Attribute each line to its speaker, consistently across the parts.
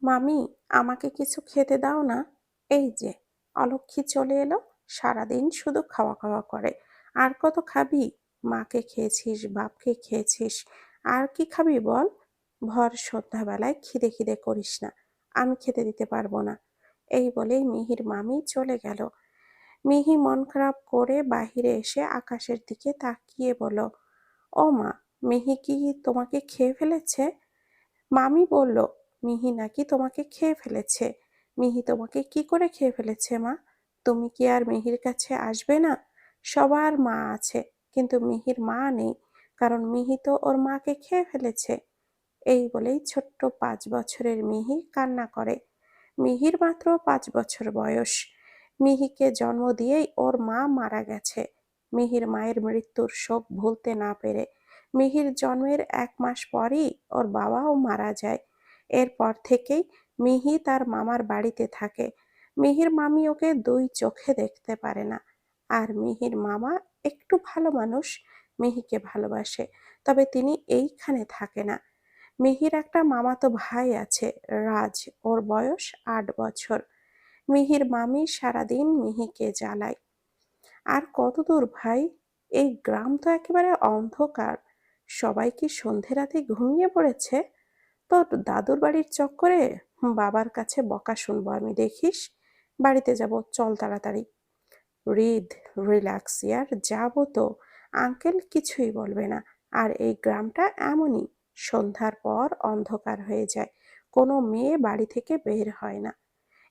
Speaker 1: মামি, আমাকে কিছু খেতে দাও না। এই যে অলক্ষী চলে এলো, সারাদিন শুধু খাওয়া খাওয়া করে। আর কত খাবি? মাকে খেয়েছিস, বাপকে খেয়েছিস, আর কি খাবি বল? ভর সন্ধ্যাবেলায় খিদে খিদে করিস না, আমি খেতে দিতে পারবো না। এই বলেই মিহির মামি চলে গেল। মিহি মন খারাপ করে বাহিরে এসে আকাশের দিকে তাকিয়ে বলল, ও মা, মিহি কি তোমাকে খেয়ে ফেলেছে? মামি বলল, মিহি নাকি তোমাকে খেয়ে ফেলেছে। মিহি তোমাকে কি করে খেয়ে ফেলেছে মা? তুমি কি আর মিহির কাছে আসবে না? সবার মা আছে, কিন্তু মিহির মা নেই, কারণ মিহি তো ওর মাকে খেয়ে ফেলেছে। এই বলেই ছোট্ট 5 বছরের মিহি কান্না করে। মিহির মাত্র 5 বছর বয়স। মিহিকে জন্ম দিয়েই ওর মা মারা গেছে। মিহির মায়ের মৃত্যুর শোক ভুলতে না পেরে মিহির জন্মের 1 মাস পরই ওর বাবাও মারা যায়। এরপর থেকেই মিহি তার মামার বাড়িতে থাকে। মিহির মামি ওকে 2 চোখে দেখতে পারে না। আর মিহির মামা একটু ভালো মানুষ, মিহিকে ভালোবাসে, তবে তিনি এইখানে থাকে না। মিহির একটা মামাতো ভাই আছে, রাজ। ওর বয়স 8 বছর। মিহির মামি সারাদিন মিহিকে জ্বালায়। আর কত দূর ভাই? এই গ্রাম তো একেবারে অন্ধকার। সবাই কি সন্ধে রাতে ঘুমিয়ে পড়েছে? তোর দাদুর বাড়ির চক্করে বাবার কাছে বকা শুনবো আমি, দেখিস। বাড়িতে যাব, চল তাড়াতাড়ি। রিদ, রিল্যাক্স ইয়ার, যাবো তো। আঙ্কেল কিছুই বলবে না। আর এই গ্রামটা এমনই, সন্ধ্যার পর অন্ধকার হয়ে যায়, কোনো মেয়ে বাড়ি থেকে বের হয় না।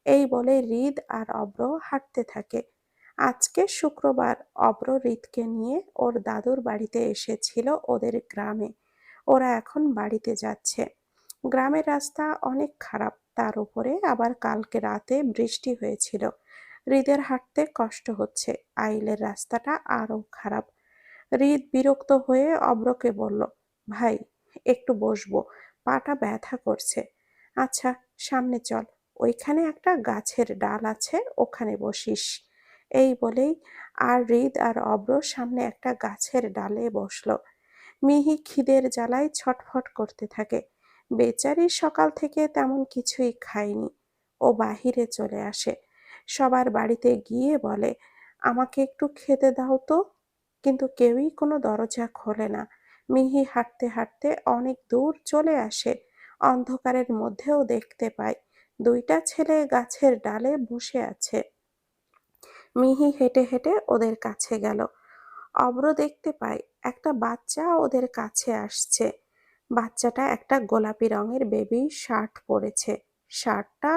Speaker 1: এই বলে হৃদ আর অব্র হাঁটতে থাকে। আজকে শুক্রবার। অব্র হৃদকে নিয়ে ওর দাদুর বাড়িতে এসেছিল ওদের গ্রামে। ওরা এখন বাড়িতে যাচ্ছে। গ্রামের রাস্তা অনেক খারাপ, তার উপরে আবার কালকে রাতে বৃষ্টি হয়েছিল। হৃদের হাঁটতে কষ্ট হচ্ছে, আইলের রাস্তাটা আরো খারাপ। হৃদ বিরক্ত হয়ে অব্রকে বলল, ভাই, একটু বসবো, পাটা ব্যথা করছে। আচ্ছা, সামনে চল, ওইখানে একটা গাছের ডাল আছে, ওখানে বসিস। এই বলেই আর হৃদ আর অব্র সামনে একটা গাছের ডালে বসলো। মিহি খিদের জ্বালায় ছটফট করতে থাকে। বেচারি সকাল থেকে তেমন কিছুই খায়নি। ও বাহিরে চলে আসে, সবার বাড়িতে গিয়ে বলে, আমাকে একটু খেতে দাও তো। কিন্তু কেউই কোনো দরজা খোলে না। মিহি হাঁটতে হাঁটতে অনেক দূর চলে আসে। অন্ধকারের মধ্যেও দেখতে পায় 2টা ছেলে গাছের ডালে বসে আছে। মিহি হেঁটে হেঁটে ওদের কাছে গেল। অব্র দেখতে পায় একটা বাচ্চা ওদের কাছে আসছে। বাচ্চাটা একটা গোলাপি রঙের বেবি শার্ট পরেছে। শার্টটা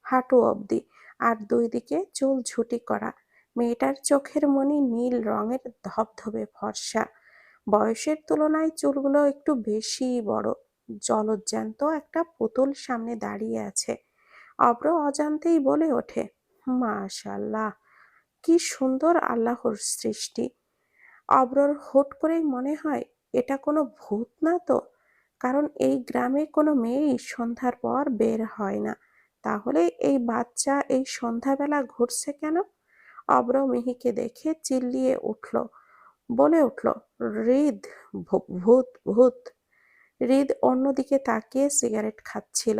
Speaker 1: হাঁটু অবধি, আর 2 দিকে চুল ঝুটি করা। মেয়েটার চোখের মনি নীল রঙের, ধবধবে ফর্সা। বয়সের তুলনায় চুলগুলো একটু বেশিই বড়। জলজ্যান্ত একটা পুতুল সামনে দাঁড়িয়ে আছে। অব্র অজান্তেই বলে ওঠে, মাশাআল্লাহ, কি সুন্দর আল্লাহর সৃষ্টি। অব্রর হুট করেই মনে হয়, এটা কোনো ভূত না তো? কারণ এই গ্রামে কোনো মেয়েই সন্ধ্যার পর বের হয় না। তাহলে এই বাচ্চা এই সন্ধ্যাবেলা ঘুরছে কেন? অব্র মিহিকে দেখে চিল্লিয়ে উঠল, বলে উঠল, হৃদ, ভূত ভূত। হৃদ অন্যদিকে তাকিয়ে সিগারেট খাচ্ছিল।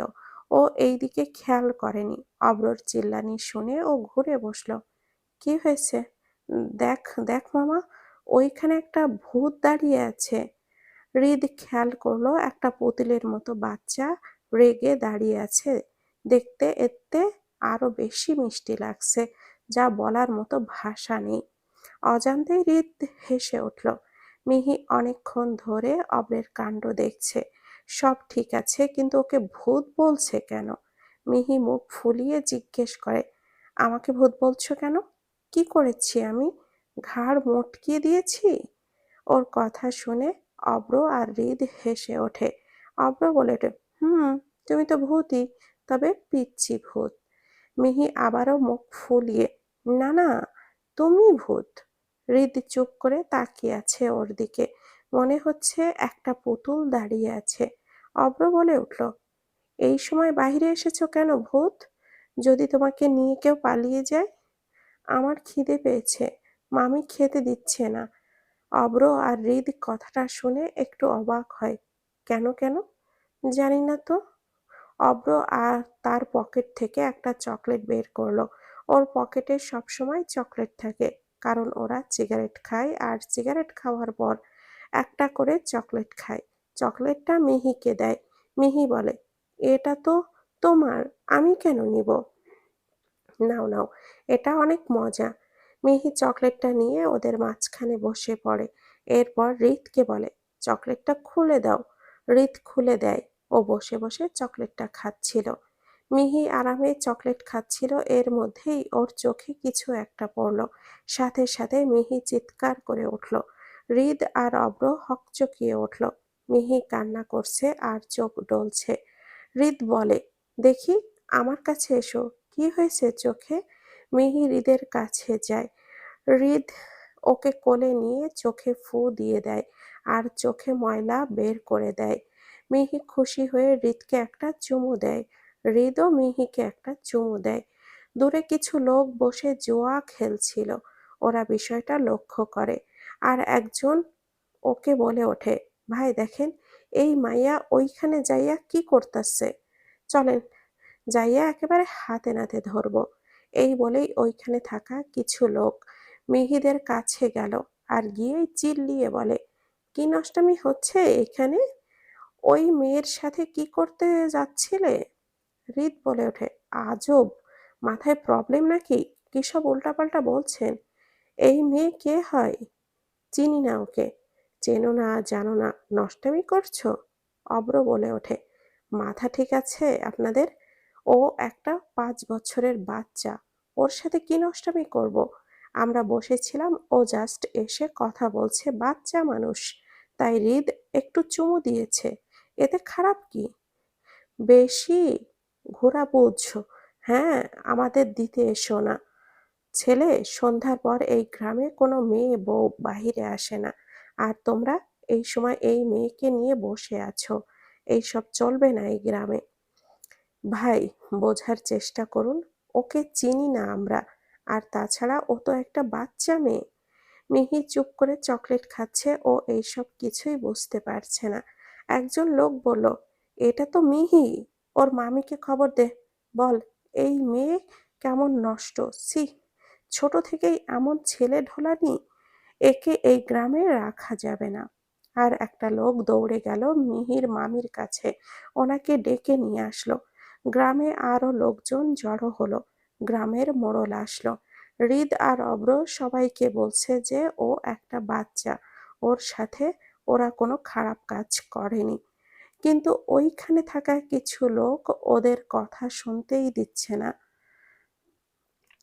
Speaker 1: ও এই দিকে খেয়াল করেনি। অব্রর চিল্লানি শুনে ও ঘুরে বসলো। কি হয়েছে? দেখ দেখ মামা, ওইখানে একটা ভূত দাঁড়িয়ে আছে। হৃদ খেয়াল করলো একটা পুতুলের মতো বাচ্চা রেগে দাঁড়িয়ে আছে। দেখতে এতে আরো বেশি মিষ্টি লাগছে, যা বলার মতো ভাষা নেই। অজান্তেই হৃদ হেসে উঠল। মিহি অনেকক্ষণ ধরে অব্রের কাণ্ড দেখছে। সব ঠিক আছে, কিন্তু ওকে ভূত বলছে কেন? মিহি মুখ ফুলিয়ে জিজ্ঞেস করে, আমাকে ভূত বলছো কেন? কি করেছি আমি? ঘাড় মটকিয়ে দিয়েছি? ওর কথা শুনে অব্র আর হৃদ হেসে ওঠে। অব্র বলে ওঠে, তুমি তো ভূতই, তবে পিচ্চি ভূত। মিহি আবারও মুখ ফুলিয়ে, না না, তুমি ভূত। হৃদ চুপ করে তাকিয়ে আছে ওর দিকে। মনে হচ্ছে একটা পুতুল দাঁড়িয়ে আছে। অব্র বলে উঠল, এই সময় বাইরে এসেছো কেন ভূত? যদি তোমাকে নিয়ে কেউ পালিয়ে যায়? আমার খিদে পেয়েছে, মামি খেতে দিচ্ছে না। অব্র আর হৃদ কথাটা শুনে একটু অবাক হয়। কেন কেন? জানি না তো। অব্র আর তার পকেট থেকে একটা চকলেট বের করলো। ওর পকেটে সবসময় চকলেট থাকে, কারণ ওরা সিগারেট খায় আর সিগারেট খাওয়ার পর একটা করে চকলেট খায়। চকলেটটা মিহিকে দেয়। মিহি বলে, এটা তো তোমার, আমি কেন নিব? নাও নাও, এটা অনেক মজা। মিহি চকলেটটা নিয়ে ওদের মাঝখানে বসে পড়ে। এরপর রিতকে বলে, চকলেটটা খুলে দাও। রিত খুলে দেয়। ও বসে বসে চকলেটটা খাচ্ছিল। মিহি আরামে চকলেট খাচ্ছিল, এর মধ্যেই ওর চোখে কিছু একটা পড়ল। সাথে সাথে মিহি চিৎকার করে উঠল। হৃদ আর অব্র হকচকিয়ে উঠল। মিহি কান্না করছে আর চোখ ডলছে। হৃদ বলে, দেখি, আমার কাছে এসো, কি হয়েছে চোখে? মিহি হৃদের কাছে যায়। হৃদ ওকে কোলে নিয়ে চোখে ফু দিয়ে দেয় আর চোখে ময়লা বের করে দেয়। মিহি খুশি হয়ে হৃদকে একটা চুমু দেয়। হৃদও মিহিকে একটা চুমু দেয়। দূরে কিছু লোক বসে জুয়া খেলছিল। ওরা বিষয়টা লক্ষ্য করে আর একজন ওকে বলে ওঠে, ভাই দেখেন, এই মাইয়া ওইখানে যাইয়া কি করতাছে, চলেন যাইয়া একেবারে হাতে নাতে ধরবো। এই বলেই ওইখানে থাকা কিছু লোক মিহিদের কাছে গেল আর গিয়ে চিল্লিয়ে বলে, কি নষ্টামি হচ্ছে এখানে? ওই মেয়ের সাথে কি করতে যাচ্ছিলে? হৃদ বলে ওঠে, আজব, মাথায় প্রবলেম নাকি? কি সব উল্টাপাল্টা বলছেন? এই মেয়ে কে হয়? চিনি না ওকে। চেনো না, জানো না, নষ্টামি করছো? অব্র বলে ওঠে, মাথা ঠিক আছে আপনাদের? ও একটা 5 বছরের বাচ্চা, ওর সাথে কি নষ্টামি করব? আমরা বসেছিলাম, ও জাস্ট এসে কথা বলছে, বাচ্চা মানুষ, তাই হৃদ একটু চুমু দিয়েছে, এতে খারাপ কি? বেশি ঘোরা বুঝছো? হ্যাঁ, আমাদের দিতে এসো না। ছেলে, সন্ধ্যার পর এই গ্রামে কোনো মেয়ে বউ বাহিরে আসে না, আর তোমরা এই সময় এই মেয়েকে নিয়ে বসে আছো। এইসব চলবে না এই গ্রামে। ভাই, বোঝার চেষ্টা করুন, ওকে চিনি না আমরা, আর তাছাড়া ও তো একটা বাচ্চা মেয়ে। মিহি চুপ করে চকলেট খাচ্ছে, ও এইসব কিছুই বুঝতে পারছে না। একজন লোক বলল, এটা তো মিহি, ওর মামিকে খবর দে, বল এই মেয়ে কেমন নষ্ট, ছি, ছোট থেকেই এমন ছেলে ঢোলানি, একে এই গ্রামে রাখা যাবে না। আর একটা লোক দৌড়ে গেল মিহির মামির কাছে, ওনাকে ডেকে নিয়ে আসলো। গ্রামে আরো লোকজন জড়ো হলো। গ্রামের মোড়ল আসলো। হৃদ আর অব্র সবাইকে বলছে যে ও একটা বাচ্চা, ওর সাথে ওরা কোনো খারাপ কাজ করেনি। কিন্তু ওইখানে থাকা কিছু লোক ওদের কথা শুনতেই দিচ্ছে না।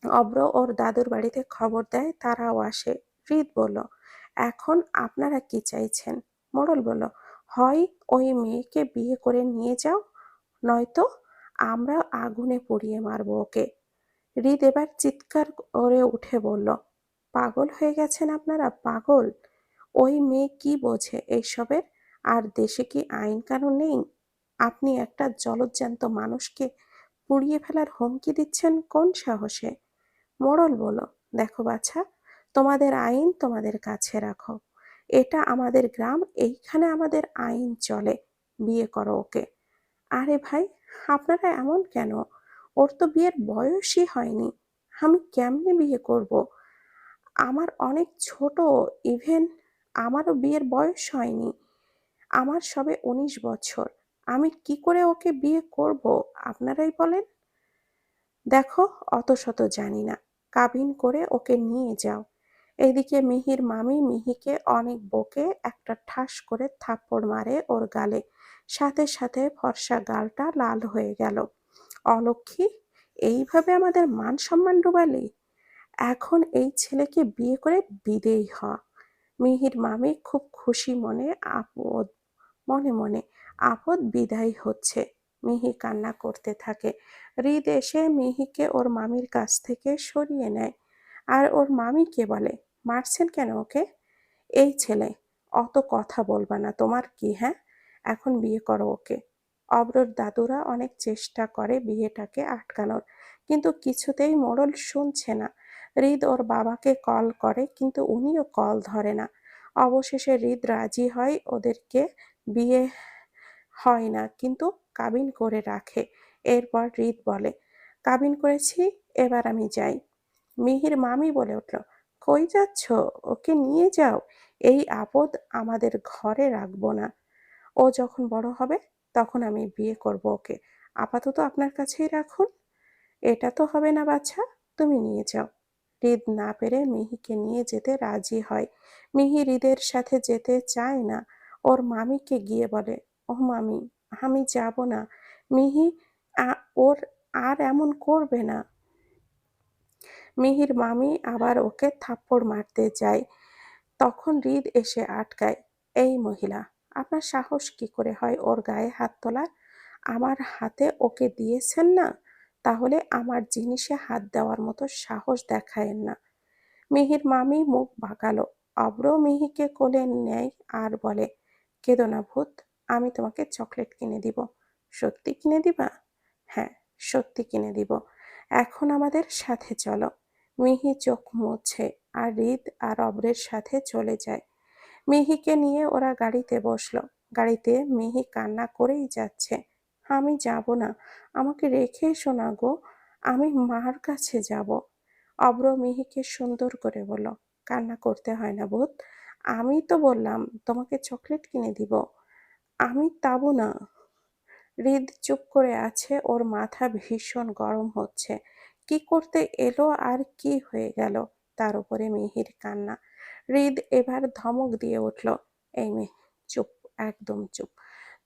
Speaker 1: অব্র ওর দাদুর বাড়িতে খবর দেয়, তারাও আসে। হৃদ বলল, এখন আপনারা কি চাইছেন? মোড়ল বলল, হয় ওই মেয়েকে বিয়ে করে নিয়ে যাও, নয়তো আমরা আগুনে পুড়িয়ে মারবো ওকে। হৃদ এবার চিৎকার করে উঠে বলল, পাগল হয়ে গেছেন আপনারা, পাগল? ওই মেয়ে কি বোঝে এইসবের? আর দেশে কি আইন কানুন নেই? আপনি একটা জলজ্যান্ত মানুষকে পুড়িয়ে ফেলার হুমকি দিচ্ছেন কোন সাহসে? মোড়ল বলল, দেখো বাছা, তোমাদের আইন তোমাদের কাছে রাখো। এটা আমাদের গ্রাম, এইখানে আমাদের আইন চলে। বিয়ে করো ওকে। আরে ভাই, আপনারা এমন কেন? ওর তো বিয়ের বয়সই হয়নি। আমি কেমনে বিয়ে করব? আমার অনেক ছোট, ইভেন আমারও বিয়ের বয়স হয়নি। আমার সবে 19 বছর। আমি কি করে ওকে বিয়ে করব? আপনারাই বলেন। দেখো, অত শত জানি না, কাবিন করে ওকে নিয়ে যাও। এদিকে মিহির মামি মিহিকে অনেক বকে একটা ঠাস করে থাপ্পড় মারে ওর গালে। সাথে সাথে ফর্সা গালটা লাল হয়ে গেল। অলক্ষী, এইভাবে আমাদের মান সম্মান ডুবালি? এখন এই ছেলেকে বিয়ে করে বিদেয় হ। মিহির মামি খুব খুশি মনে মনে মনে আপদ বিদায় হচ্ছে। মিহি কান্না করতে থাকে। হৃদ এসে মিহিকে ওর মামির কাছ থেকে সরিয়ে নেয় আর ওর মামিকে বলে, মারছেন কেন ওকে? এই ছেলে, অত কথা বলবা না, তোমার কি হ্যাঁ? এখন বিয়ে করো ওকে। অব্রর দাদুরা অনেক চেষ্টা করে বিয়েটাকে আটকানোর, কিন্তু কিছুতেই মোড়ল শুনছে না। হৃদ ওর বাবাকে কল করে, কিন্তু উনিও কল ধরে না। অবশেষে হৃদ রাজি হয়, ওদেরকে বিয়ে হয় না, কিন্তু কাবিন করে রাখে। এরপর হৃদ বলে, কাবিন করেছি, এবার আমি যাই। মিহির মামি বলে উঠল, কই যাচ্ছ? ওকে নিয়ে যাও। এই আপদ আমাদের ঘরে রাখবো না। ও যখন বড় হবে তখন আমি বিয়ে করব ওকে। আপাতত আপনার কাছেই রাখুন। এটা তো হবে না বাছা, তুমি নিয়ে যাও। হৃদ না পেরে মিহিকে নিয়ে যেতে রাজি হয়। মিহি হৃদের সাথে যেতে চায় না। ওর মামিকে গিয়ে বলে, ও মামি, আমি যাব না। মিহি ওর আর এমন করবে না। মিহির মামি আবার ওকে থাপ্পড় মারতে যায়। তখন হৃদ এসে আটকায়। এই মহিলা, আপনার সাহস কি করে হয় ওর গায়ে হাত তোলার? আমার হাতে ওকে দিয়েছেন না, তাহলে আমার জিনিসে হাত দেওয়ার মতো সাহস দেখায়েন না। মিহির মামি মুখ বাঁকালো। অব্র মিহিকে কোলে নেয় আর বলে, কেঁদো না ভূত, আমি তোমাকে চকলেট কিনে দিব। সত্যি কিনে দিবা? হ্যাঁ, সত্যি কিনে দিব। এখন আমাদের সাথে চলো। মিহি চোখ মুছে আর হৃদ আর অব্রের সাথে চলে যায়। মিহিকে নিয়ে ওরা গাড়িতে বসলো। গাড়িতে মিহি কান্না করেই যাচ্ছে। আমি যাব না, আমাকে রেখে এসো না গো, আমি মার কাছে যাব। অব্র মিহিকে সুন্দর করে বলল, কান্না করতে হয় না ভূত, আমি তো বললাম তোমাকে চকলেট কিনে দিব। আমি তাবো না। হৃদ চুপ করে আছে, ওর মাথা ভীষণ গরম হচ্ছে। কি করতে এলো আর কি হয়ে গেল? তার উপরে মিহির কান্না। হৃদ এবার ধমক দিয়ে উঠল, এই মেয়ে, চুপ, একদম চুপ।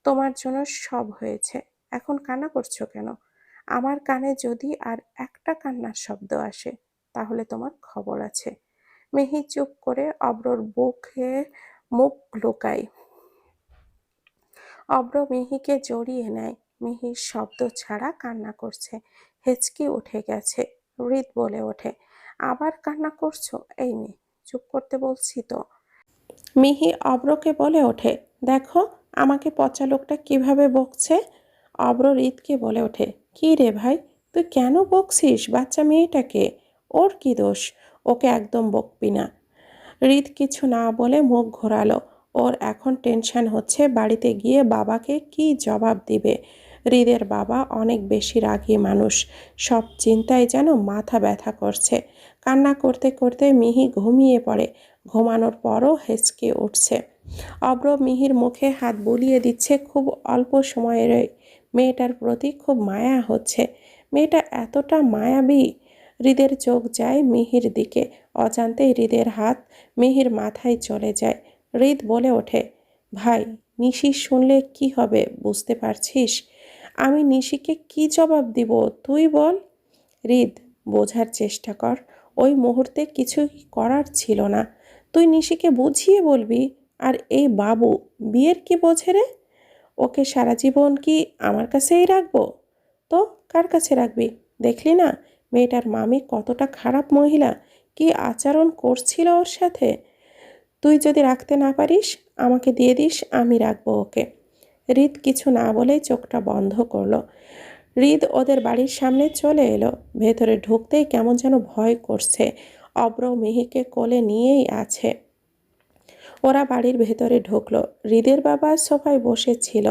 Speaker 1: তোমার জন্য সব হয়েছে, এখন কান্না করছো কেন? আমার কানে যদি আর একটা কান্নার শব্দ আসে তাহলে তোমার খবর আছে। মিহি চুপ করে অব্রর বুকে মুখ লুকায়। অব্র মিহিকে জড়িয়ে নেয়। মিহির শব্দ ছাড়া কান্না করছে। হেঁচকি উঠে গেছে। হৃদ বলে ওঠে, আবার কান্না করছো? এই মেয়ে, চুপ করতে বলছি তো। মিহি অব্রকে বলে ওঠে, দেখো আমাকে পচা লোকটা কিভাবে বকছে। অব্র হৃদকে বলে ওঠে, কি রে ভাই, তুই কেন বকছিস বাচ্চা মেয়েটাকে? ওর কি দোষ? ওকে একদম বকবি না। হৃদ কিছু না বলে মুখ ঘোরালো। ওর এখন টেনশন হচ্ছে বাড়িতে গিয়ে বাবাকে কি জবাব দিবে। হৃদের বাবা অনেক বেশি রাগী মানুষ। সব চিন্তায় যেন মাথা ব্যথা করছে। কান্না করতে করতে মিহি ঘুমিয়ে পড়ে। ঘুমানোর পরও হেঁচকে উঠছে। অব্র মিহির মুখে হাত বুলিয়ে দিচ্ছে। খুব অল্প সময়ের মেয়েটার প্রতি খুব মায়া হচ্ছে। মেয়েটা এতটা মায়াবী। হৃদের চোখ যায় মিহির দিকে। অজান্তেই হৃদের হাত মিহির মাথায় চলে যায়। হৃদ বলে ওঠে, ভাই, নিশি শুনলে কি হবে বুঝতে পারছিস? আমি নিশিকে কি জবাব দিব তুই বল। হৃদ, বোঝার চেষ্টা কর। ওই মুহূর্তে কিছুই করার ছিল না। তুই নিশিকে বুঝিয়ে বলবি। আর এই বাবু, বিয়ের কি বোঝে রে? ওকে সারা জীবন কি আমার কাছেই রাখবো? তো কার কাছে রাখবি? দেখলি না মেয়েটার মামি কতটা খারাপ মহিলা, কি আচরণ করছিল ওর সাথে। তুই যদি রাখতে না পারিস আমাকে দিয়ে দিস, আমি রাখবো ওকে। হৃদ কিছু না বলেই চোখটা বন্ধ করলো। হৃদ ওদের বাড়ির সামনে চলে এলো। ভেতরে ঢুকতেই কেমন যেন ভয় করছে। অব্র মিহিকে কোলে নিয়েই আছে। ওরা বাড়ির ভেতরে ঢুকলো। হৃদের বাবা সোফায় বসেছিল।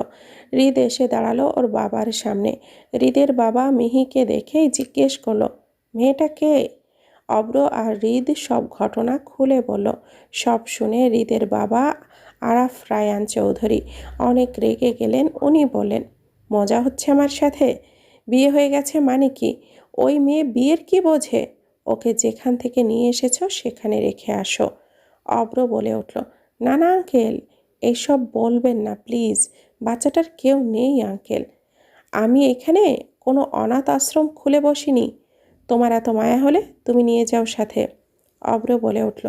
Speaker 1: হৃদ এসে দাঁড়ালো ওর বাবার সামনে। হৃদের বাবা মিহিকে দেখেই জিজ্ঞেস করলো, মেয়েটা কে? অব্র আর হৃদ সব ঘটনা খুলে বলল। সব শুনে হৃদের বাবা আরাফ রায়ান চৌধুরী অনেক রেগে গেলেন। উনি বললেন, মজা হচ্ছে আমার সাথে? বিয়ে হয়ে গেছে মানে কি? ওই মেয়ে বিয়ের কি বোঝে? ওকে যেখান থেকে নিয়ে এসেছো সেখানে রেখে আসো। অব্র বলে উঠল, না না আঙ্কেল, এইসব বলবেন না প্লিজ। বাচ্চাটার কেউ নেই আঙ্কেল। আমি এখানে কোনো অনাথ আশ্রম খুলে বসিনি। তোমার এত মায়া হলে তুমি নিয়ে যাও সাথে। অব্র বলে উঠল,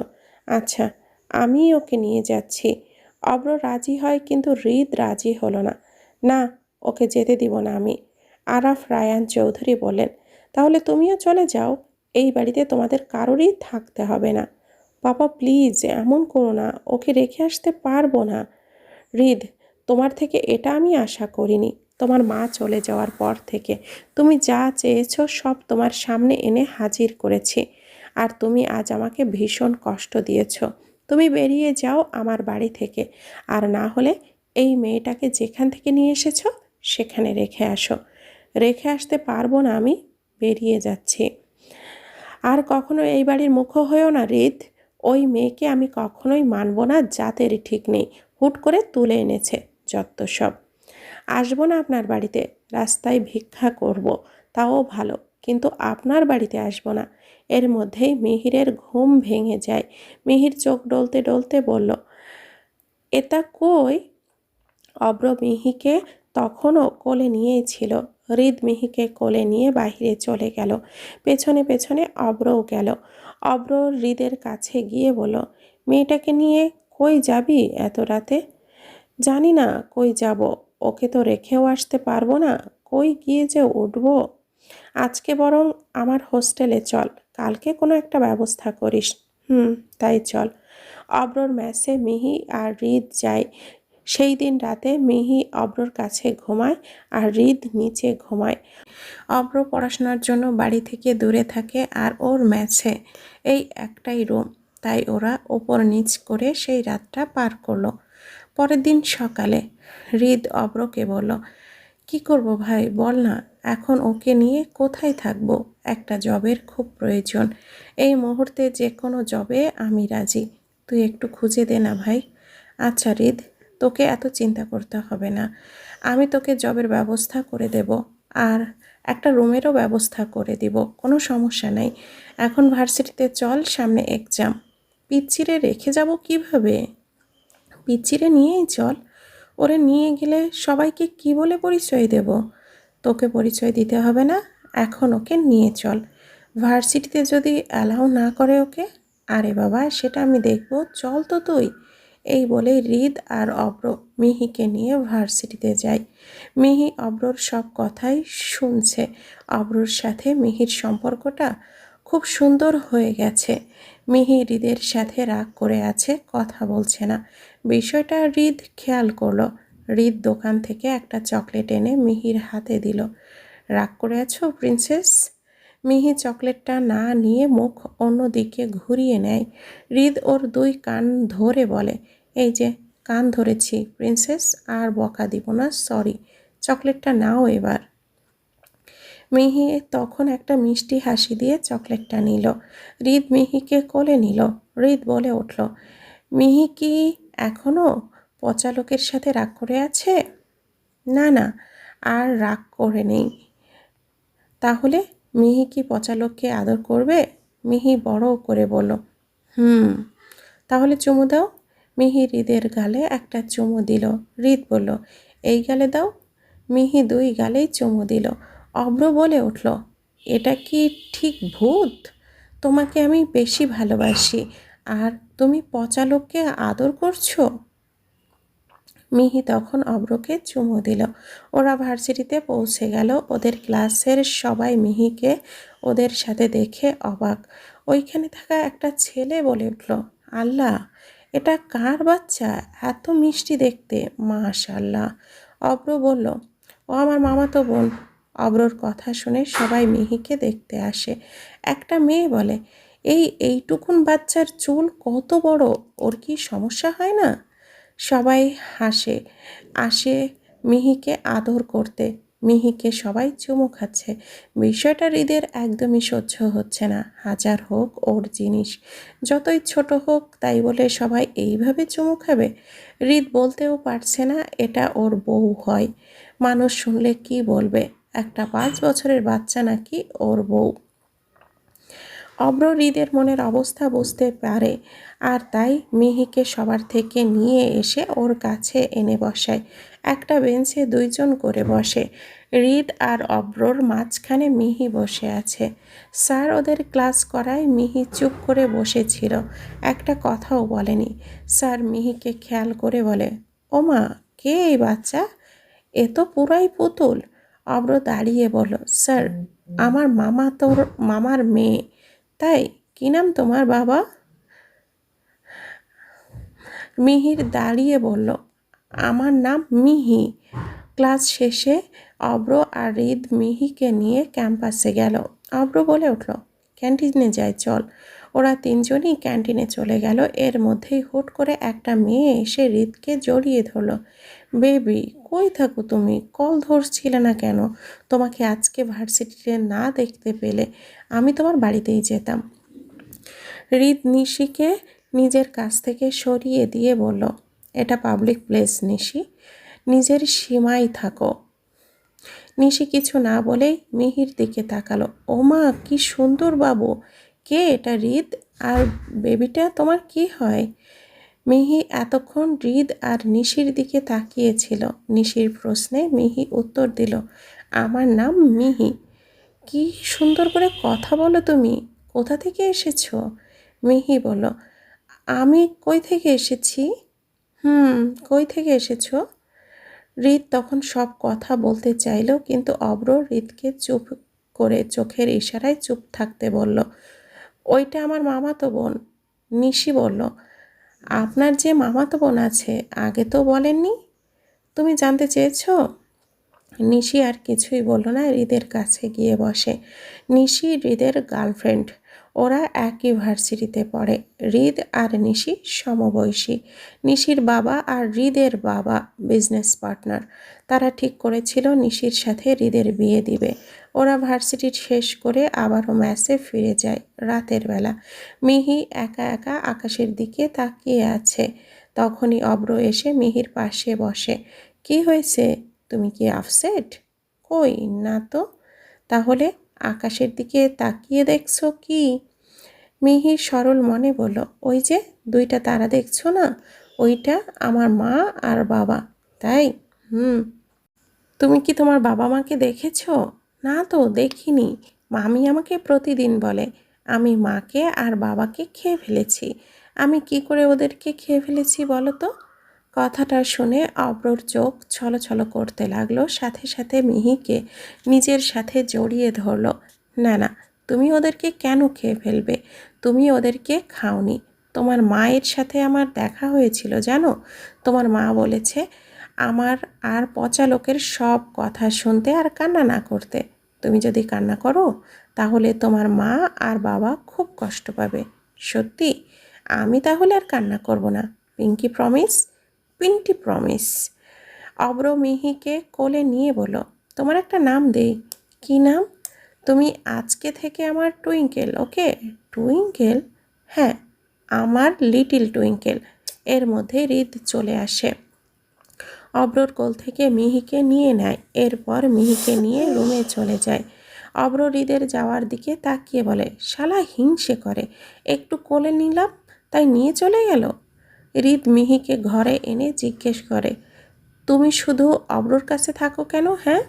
Speaker 1: আচ্ছা, আমি ওকে নিয়ে যাচ্ছি। অব্র রাজি হয় কিন্তু হৃদ রাজি হলো না। না, ওকে যেতে দিব না আমি। আরাফ রায়ান চৌধুরী বললেন, তাহলে তুমিও চলে যাও। এই বাড়িতে তোমাদের কারোরই থাকতে হবে না। বাবা প্লিজ এমন করো না, ওকে রেখে আসতে পারবো না। হৃদ, তোমার থেকে এটা আমি আশা করিনি। তোমার মা চলে যাওয়ার পর থেকে তুমি যা চেয়েছো সব তোমার সামনে এনে হাজির করেছি। আর তুমি আজ আমাকে ভীষণ কষ্ট দিয়েছো। তুমি বেরিয়ে যাও আমার বাড়ি থেকে। আর না হলে এই মেয়েটাকে যেখান থেকে নিয়ে এসেছো সেখানে রেখে আসো। রেখে আসতে পারবো না আমি, বেরিয়ে যাচ্ছি। আর কখনো এই বাড়ির মুখো হয়েও না হৃদ। ওই মেয়েকে আমি কখনোই মানব না, জাতের ঠিক নেই, হুট করে তুলে এনেছে যত সব। আসবো না আপনার বাড়িতে, রাস্তায় ভিক্ষা করব, তাও ভালো, কিন্তু আপনার বাড়িতে আসবো না। এর মধ্যেই মিহিরের ঘুম ভেঙে যায়। মিহির চোখ ডলতে ডলতে বলল, এটা কই? অব্র মিহিকে তখনও কোলে নিয়েই ছিল। হৃদ মিহিকে কোলে নিয়ে বাহিরে চলে গেল। পেছনে পেছনে অব্রও গেল। অব্র হৃদের কাছে গিয়ে বলল, মেয়েটাকে নিয়ে কই যাবি এত রাতে? জানি না কই যাব, ওকে তো রেখেও আসতে পারবো না, কই গিয়ে যে উঠবো। আজকে বরং আমার হোস্টেলে চল, কালকে কোনো একটা ব্যবস্থা করিস। তাই চল। অব্রর মেসে মিহি আর হৃদ যায়। সেই দিন রাতে মিহি অব্রর কাছে ঘুমায় আর হৃদ নিচে ঘুমায়। অব্র পড়াশোনার জন্য বাড়ি থেকে দূরে থাকে আর ওর মেসে এই একটাই রুম, তাই ওরা ওপর নিচ করে সেই রাতটা পার করলো। পরের দিন সকালে হৃদ অব্রকে বলল, কি করব ভাই বল না, এখন ওকে নিয়ে কোথায় থাকবো? একটা জবের খুব প্রয়োজন, এই মুহূর্তে যে কোনো জবে আমি রাজি, তুই একটু খুঁজে দে না ভাই। আচ্ছা হৃদ, তোকে এত চিন্তা করতে হবে না, আমি তোকে জবের ব্যবস্থা করে দেব, আর একটা রুমেরও ব্যবস্থা করে দিব, কোনো সমস্যা নেই। এখন ভার্সিটিতে চল, সামনে এক্সাম। পিচ্চিরে রেখে যাব কিভাবে? পিচ্চিরে নিয়েই চল। ওরে নিয়ে গেলে সবাইকে কি বলে পরিচয় দেব? তোকে পরিচয় দিতে হবে না, এখন ওকে নিয়ে চল। ভার্সিটিতে যদি অ্যালাউ না করে ওকে? আরে বাবা, সেটা আমি দেখব, চল তো তুই। এই বলে হৃদ আর অব্র মিহিকে নিয়ে ভার্সিটিতে যায়। মিহি অব্রর সব কথাই শুনছে। অব্রর সাথে মিহির সম্পর্কটা খুব সুন্দর হয়ে গেছে। মিহি হৃদের সাথে রাগ করে আছে, কথা বলছে না। বিষয়টা হৃদ খেয়াল করলো। হৃদ দোকান থেকে একটা চকলেট এনে মিহির হাতে দিল। রাগ করে আছো প্রিন্সেস? মিহি চকলেটটা না নিয়ে মুখ অন্যদিকে ঘুরিয়ে নেয়। হৃদ ওর দুই কান ধরে বলে, এই যে কান ধরেছি প্রিন্সেস, আর বকা দিব না, সরি, চকলেটটা নাও এবার। মিহি তখন একটা মিষ্টি হাসি দিয়ে চকলেটটা নিল। হৃদ মিহিকে কোলে নিল। হৃদ বলে উঠল, মিহি কি এখনো পচা লোকের সাথে রাগ করে আছে? না না, আর রাগ করে নেই। তাহলে মিহি কি পচা লোককে আদর করবে? মিহি বড় করে বলল, তাহলে চুমু দাও। মিহি হৃদের গালে একটা চুমু দিল। হৃদ বলল, এই গালে দাও। মিহি দুই গালেই চুমু দিল। অব্র বলে উঠল, এটা কি ঠিক ভূত? তোমাকে আমি বেশি ভালোবাসি, আর তুমি পচা লোককে আদর করছো? মিহি তখন অব্রকে চুমু দিল। ওরা ভার্সিটিতে পৌঁছে গেল। ওদের ক্লাসের সবাই মিহিকে ওদের সাথে দেখে অবাক। ওইখানে থাকা একটা ছেলে বলে উঠল, আল্লাহ, এটা কার বাচ্চা, এত মিষ্টি দেখতে, মাশাআল্লাহ। অব্র বলল, ও আমার মামাতো বোন। অব্রর কথা শুনে সবাই মিহিকে দেখতে আসে। একটা মেয়ে বলে, এইটুকুন বাচ্চার চুল কত বড়, ওর কি সমস্যা হয় না? সবাই হাসে, আসে মিহিকে আদর করতে। মিহিকে সবাই চুমু খাচ্ছে। বিষয়টা হৃদের একদমই সহ্য হচ্ছে না। হাজার হোক ওর জিনিস, যতই ছোট হোক, তাই বলে সবাই এইভাবে চুমু খাবে? হৃদ বলতেও পারছে না এটা ওর বউ হয়। মানুষ শুনলে কি বলবে, একটা 5 বছরের বাচ্চা নাকি ওর বউ। অব্র হৃদের মনের অবস্থা বুঝতে পারে, আর তাই মিহিকে সবার থেকে নিয়ে এসে ওর কাছে এনে বসায়। একটা বেঞ্চে দুইজন করে বসে। হৃদ আর অব্রর মাঝখানে মিহি বসে আছে। স্যার ওদের ক্লাস করায় মিহি চুপ করে বসেছিল, একটা কথাও বলেনি। স্যার মিহিকে খেয়াল করে বলে, ওমা, কে এই বাচ্চা? এ তো পুরাই পুতুল। অব্র দাঁড়িয়ে বলল, স্যার, আমার মামা তোর মামার মেয়ে। তাই, কি নাম তোমার বাবা? মিহির দাঁড়িয়ে বলল, আমার নাম মিহি। ক্লাস শেষে অব্র আর হৃদ মিহিকে নিয়ে ক্যাম্পাসে গেল। অব্র বলে উঠল, ক্যান্টিনে যাই চল। ওরা তিনজনই ক্যান্টিনে চলে গেল। এর মধ্যেই হুট করে একটা মেয়ে এসে হৃদকে জড়িয়ে ধরল। বেবি, কই থাকো তুমি? কল ধরছিলে না কেন? তোমাকে আজকে ভার্সিটিতে না দেখতে পেলে আমি তোমার বাড়িতেই যেতাম। হৃদ নিশিকে নিজের কাছ থেকে সরিয়ে দিয়ে বলল, এটা পাবলিক প্লেস নিশি, নিজের সীমায় থাকো। নিশি কিছু না বলেই মিহির দিকে তাকালো। ওমা, কি সুন্দর বাবু! কে এটা? হৃদ? আর বেবিটা তোমার কি হয়? মিহি এতক্ষণ হৃদ আর নিশির দিকে তাকিয়েছিল। নিশির প্রশ্নে মিহি উত্তর দিল, আমার নাম মিহি। কি সুন্দর করে কথা বলো তুমি! কোথা থেকে এসেছো? মিহি বলল, আমি কই থেকে এসেছি? হুম, কই থেকে এসেছো? হৃদ তখন সব কথা বলতে চাইল, কিন্তু অব্র হৃদকে চুপ করে চোখের ইশারায় চুপ থাকতে বলল। ওইটা আমার মামাতো বোন। নিশি বলল, আপনার যে মামাতো বোন আছে আগে তো বলেননি? তুমি জানতে চেয়েছো? নিশি আর কিছুই বলল না, হৃদের কাছে গিয়ে বসে। নিশি হৃদের গার্লফ্রেন্ড। ওরা একই ভার্সিটিতে পড়ে। হৃদ আর নিশি সমবয়সী। নিশির বাবা আর হৃদের বাবা বিজনেস পার্টনার। তারা ঠিক করেছিল নিশির সাথে হৃদের বিয়ে দিবে। ওরা ভার্সিটি শেষ করে আবারও ম্যাসে ফিরে যায় রাতের বেলা। মিহি একা একা আকাশের দিকে তাকিয়ে আছে। তখনই অব্র এসে মিহির পাশে বসে। কি হয়েছে? তুমি কি আপসেট? কই না তো। তাহলে আকাশের দিকে তাকিয়ে দেখছো কি? মিহির সরল মনে বলল, ওই যে দুইটা তারা দেখছো না, ওইটা আমার মা আর বাবা। তাই? হুম। তুমি কি তোমার বাবা মাকে দেখেছো? না তো, দেখিনি। মামি আমাকে প্রতিদিন বলে আমি মাকে আর বাবাকে খেয়ে ফেলেছি। আমি কি করে ওদেরকে খেয়ে ফেলেছি বলো তো? কথাটা শুনে অব্রর চোখ ছলছল করতে লাগলো, সাথে সাথে মিহিকে নিজের সাথে জড়িয়ে ধরলো। না না, তুমি ওদেরকে কেন খেয়ে ফেলবে? তুমি ওদেরকে খাওনি। তোমার মায়ের সাথে আমার দেখা হয়েছিল জানো। তোমার মা বলেছে আমার আর পচা লোকের সব কথা শুনতে আর কান্না না করতে। তুমি যদি কান্না করো তাহলে তোমার মা আর বাবা খুব কষ্ট পাবে। সত্যি? আমি তাহলে আর কান্না করব না। পিঙ্কি প্রমিস? পিন্টি প্রমিস। অব্র মিহিকে কোলে নিয়ে বলো, তোমার একটা নাম দেই। কি নাম? তুমি আজকে থেকে আমার টুইঙ্কেল, ওকে? টুইঙ্কেল? হ্যাঁ, আমার লিটিল টুইঙ্কেল। এর মধ্যে হৃদ চলে আসে। অব্রর কোল থেকে মিহিকে নিয়ে নেয়। এরপর মিহিকে নিয়ে রুমে চলে যায়। অব্র হৃদের যাওয়ার দিকে তাকিয়ে বলে, শালা হিংসে করে। একটু কোলে নিলাম তাই নিয়ে চলে গেল। হৃদ মিহিকে ঘরে এনে জিজ্ঞেস করে, তুমি শুধু অব্রর কাছে থাকো কেন? হ্যাঁ,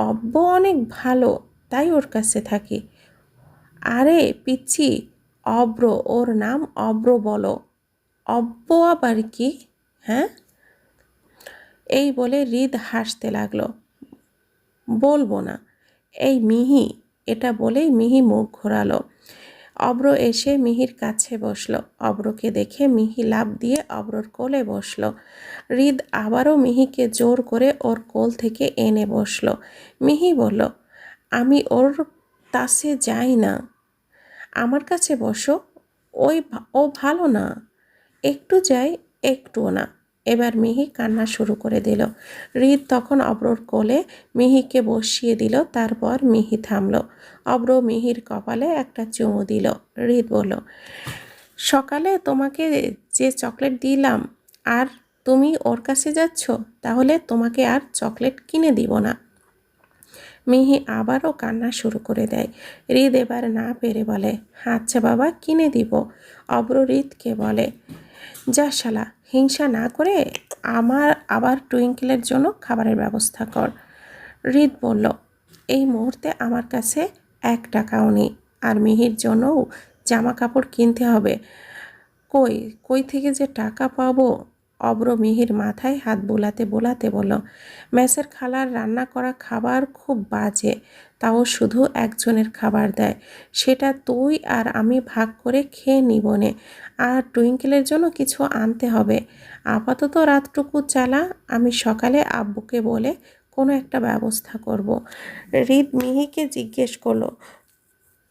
Speaker 1: অব্য অনেক ভালো তাই ওর কাছে থাকি। আরে পিচ্ছি, অব্র, ওর নাম অব্র বলো। অব্য আবার কি? হ্যাঁ? এই বলে হৃদ হাসতে লাগলো। বলবো না। এই মিহি, এটা বলেই মিহি মুখ ঘোরালো। অব্র এসে মিহির কাছে বসলো। অব্রকে দেখে মিহি লাফ দিয়ে অব্রর কোলে বসলো। হৃদ আবারও মিহিকে জোর করে ওর কোল থেকে এনে বসলো। মিহি বলল, আমি ওর কাছে যাই না। আমার কাছে বসো। ও ভালো না। একটু যাই, একটুও না। এবার মিহি কান্না শুরু করে দিল। হৃদ তখন অব্রর কোলে মিহিকে বসিয়ে দিল। তারপর মিহি থামল। অব্র মিহির কপালে একটা চুমু দিল। হৃদ বলল, সকালে তোমাকে যে চকলেট দিলাম আর তুমি ওর কাছে যাচ্ছ, তাহলে তোমাকে আর চকলেট কিনে দিব না। মিহি আবারও কান্না শুরু করে দেয়। হৃদ এবার না পেরে বলে, আচ্ছা বাবা, কিনে দিব। অব্র হৃদকে বলে, যা শালা, হিংসা না করে আমার আবার টুইঙ্কেলের জন্য খাবারের ব্যবস্থা কর। হৃদ বলল, এই মুহূর্তে আমার কাছে 1 টাকাও নেই, আর মিহির জন্যও জামা কাপড় কিনতে হবে। কই কই থেকে যে টাকা পাবো? অব্র মিহির মাথায় হাত বোলাতে বোলাতে বলল, মেসের খালার রান্না করা খাবার খুব বাজে, তাও শুধু একজনের খাবার দেয়। সেটা তুই আর আমি ভাগ করে খেয়ে নিবনে। আর টুইঙ্কেলের জন্য কিছু আনতে হবে। আপাতত রাতটুকু চালা, আমি সকালে আব্বুকে বলে কোনো একটা ব্যবস্থা করব। হৃদ মিহিকে জিজ্ঞেস করলো,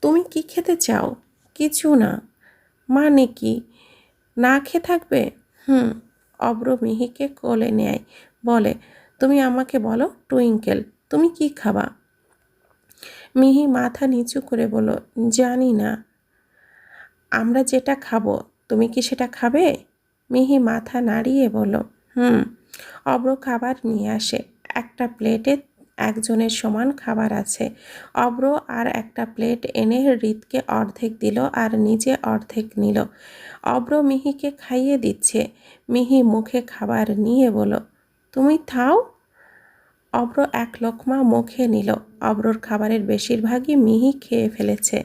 Speaker 1: তুমি কি খেতে চাও? কিছু না। মানে কি? না খেয়ে থাকবে? হুম। অব্র মিহিকে কোলে নেয়। বলে, তুমি আমাকে বলো টুইঙ্কেল, তুমি কি খাবা? মিহি মাথা নিচু করে বলল, জানি না। আমরা যেটা খাবো তুমি কি সেটা খাবে? মিহি মাথা নাড়িয়ে বলল, হুম। অব্র খাবার নিয়ে আসে। একটা প্লেটে একজনের সমান খাবার আছে। অব্র আর একটা প্লেট এনে হৃদকে অর্ধেক দিল আর নিজে অর্ধেক নিল। অব্র মিহিকে খাইয়ে দিচ্ছে। মিহি মুখে খাবার নিয়ে বলল, তুমি খাও। অব্র এক লোকমা মুখে নিল। অব্রর খাবারের বেশিরভাগই মিহি খেয়ে ফেলেছে।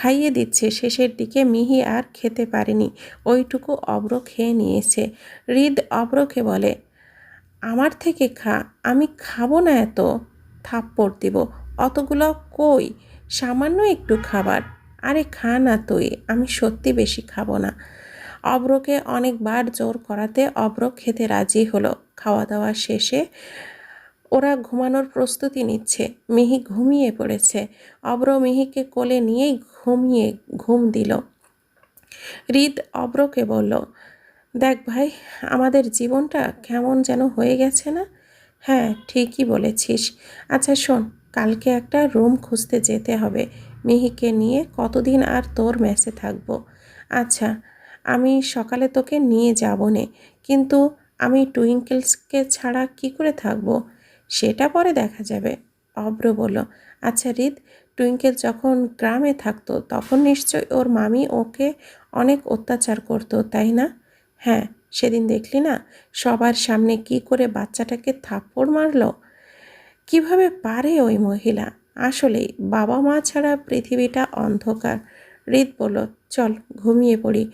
Speaker 1: খাইয়ে দিচ্ছে, শেষের দিকে মিহি আর খেতে পারেনি, ওইটুকু অব্র খেয়ে নিয়েছে। হৃদ অব্রকে বলে, আমার থেকে খা, আমি খাবো না এত। থাপ্পড় দিব। অতগুলো কই, সামান্য একটু খাবার। আরে খা না তুই, আমি সত্যি বেশি খাবো না। অব্রকে অনেকবার জোর করাতে অব্র খেতে রাজি হলো। খাওয়া দাওয়া শেষে ওরা ঘুমানোর প্রস্তুতি নিচ্ছে। মিহি ঘুমিয়ে পড়েছে। অব্র মিহিকে কোলে নিয়েই ঘুম দিল। হৃদ অব্রকে বলল, দেখ ভাই, আমাদের জীবনটা কেমন যেন হয়ে গেছে না? হ্যাঁ, ঠিকই বলেছিস। আচ্ছা শোন, কালকে একটা রুম খুঁজতে যেতে হবে। মিহিকে নিয়ে কতদিন আর তোর মেসে থাকবো? আচ্ছা, আমি সকালে তোকে নিয়ে যাবো নে, কিন্তু আমি টুইঙ্কেলসকে ছাড়া কি করে থাকবো? সেটা পরে দেখা যাবে। অব্র বলল, আচ্ছা হৃদ, টুইঙ্কেল যখন গ্রামে থাকতো তখন নিশ্চয় ওর মামি ওকে অনেক অত্যাচার করতো, তাই না? হ্যাঁ, সেদিন দেখলি না সবার সামনে কি করে বাচ্চাটাকে থাপ্পড় মারলো? কিভাবে পারে ওই মহিলা? আসলেই বাবা মা ছাড়া পৃথিবীটা অন্ধকার। হৃদ বলল, চল ঘুমিয়ে পড়ি,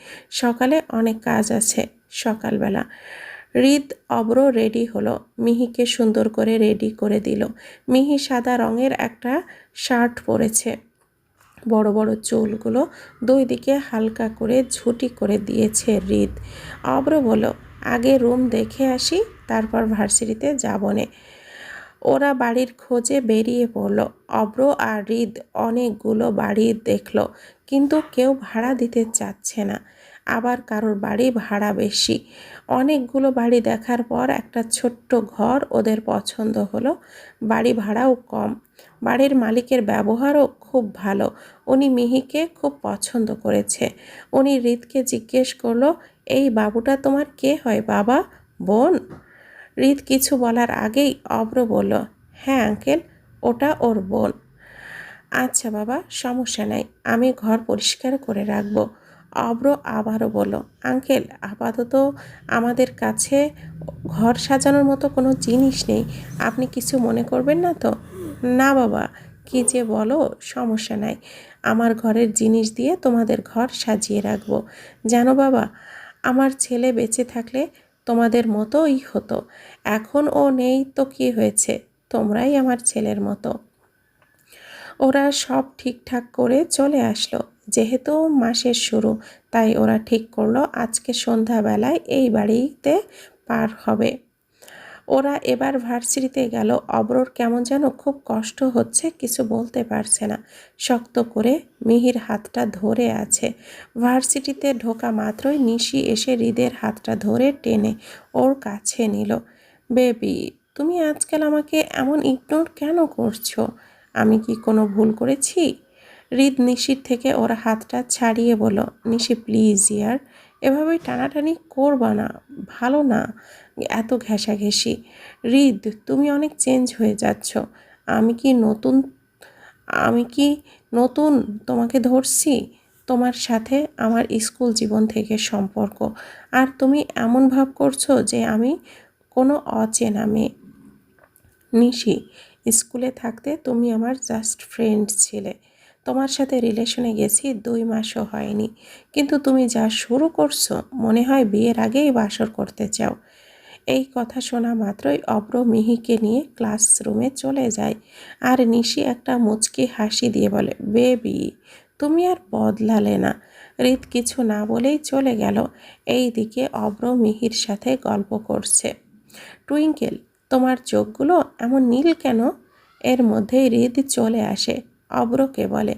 Speaker 1: সকালে অনেক কাজ আছে। সকালবেলা হৃদ অব্র রেডি হলো। মিহিকে সুন্দর করে রেডি করে দিল। মিহি সাদা রঙের একটা শার্ট পরেছে। বড় বড় চুলগুলো দুই দিকে হালকা করে ঝুঁটি করে দিয়েছে হৃদ। অব্র বলল, আগে রুম দেখে আসি, তারপর ভার্সিটিতে যাবনে। ওরা বাড়ির খোঁজে বেরিয়ে পড়ল। অব্র আর হৃদ অনেকগুলো বাড়ি দেখল, কিন্তু কেউ ভাড়া দিতে চাচ্ছে না। আবার কারোর বাড়ি ভাড়া বেশি। অনেকগুলো বাড়ি দেখার পর একটা ছোট্ট ঘর ওদের পছন্দ হলো। বাড়ি ভাড়াও কম। বাড়ির মালিকের ব্যবহারও খুব ভালো। উনি মিহিকে খুব পছন্দ করেছে। উনি হৃদকে জিজ্ঞেস করলো, এই বাবুটা তোমার কে হয় বাবা? বোন? হৃদ কিছু বলার আগেই অব্র বলল, হ্যাঁ আঙ্কেল, ওটা ওর বোন। আচ্ছা বাবা, সমস্যা নাই, আমি ঘর পরিষ্কার করে রাখবো। অব্র আবারও বলল, আঙ্কেল, আপাতত আমাদের কাছে ঘর সাজানোর মতো কোনো জিনিস নেই, আপনি কিছু মনে করবেন না তো? না বাবা, কি যে বলো, সমস্যা নাই, আমার ঘরের জিনিস দিয়ে তোমাদের ঘর সাজিয়ে রাখবো। জানো বাবা, আমার ছেলে বেঁচে থাকলে তোমাদের মতোই হতো। এখন ও নেই তো কি হয়েছে, তোমরাই আমার ছেলের মতো। ওরা সব ঠিকঠাক করে চলে আসলো। যেহেতু মাসের শুরু, তাই ওরা ঠিক করলো আজকে সন্ধ্যাবেলায় এই বাড়িতে পার হবে। ওরা এবার ভার্সিটিতে গেল। অব্রর কেমন যেন খুব কষ্ট হচ্ছে, কিছু বলতে পারছে না। শক্ত করে মিহির হাতটা ধরে আছে। ভার্সিটিতে ঢোকা মাত্রই নিশি এসে হৃদের হাতটা ধরে টেনে ওর কাছে নিল। বেবি, তুমি আজকাল আমাকে এমন ইগনোর কেন করছো? আমি কি কোনো ভুল করেছি? হৃদ নিশির থেকে ওর হাতটা ছাড়িয়ে বলল, নিশি প্লিজ ইয়ার, এভাবে টানাটানি করবা না, ভালো না এত ঘেঁষাঘেঁষি। হৃদ, তুমি অনেক চেঞ্জ হয়ে যাচ্ছ। আমি কি নতুন আমি কি নতুন তোমাকে ধরছি? তোমার সাথে আমার স্কুল জীবন থেকে সম্পর্ক, আর তুমি এমন ভাব করছো যে আমি কোনো অচেনা মেয়ে। নিশি, স্কুলে থাকতে তুমি আমার জাস্ট ফ্রেন্ড ছিলে। তোমার সাথে রিলেশনে গেছি 2 মাসও হয়নি, কিন্তু তুমি যা শুরু করছো মনে হয় বিয়ের আগেই বাসর করতে চাও। এই কথা শোনা মাত্রই অব্র মিহিকে নিয়ে ক্লাসরুমে চলে যায়। আর নিশি একটা মুচকি হাসি দিয়ে বলে, বেবি, তুমি আর বদলালে না। হৃদ কিছু না বলেই চলে গেল। এই দিকে অব্র মিহির সাথে গল্প করছে। টুইঙ্কেল, তোমার চোখগুলো এমন নীল কেন? এর মধ্যেই হৃদ চলে আসে। অব্রকে বলে,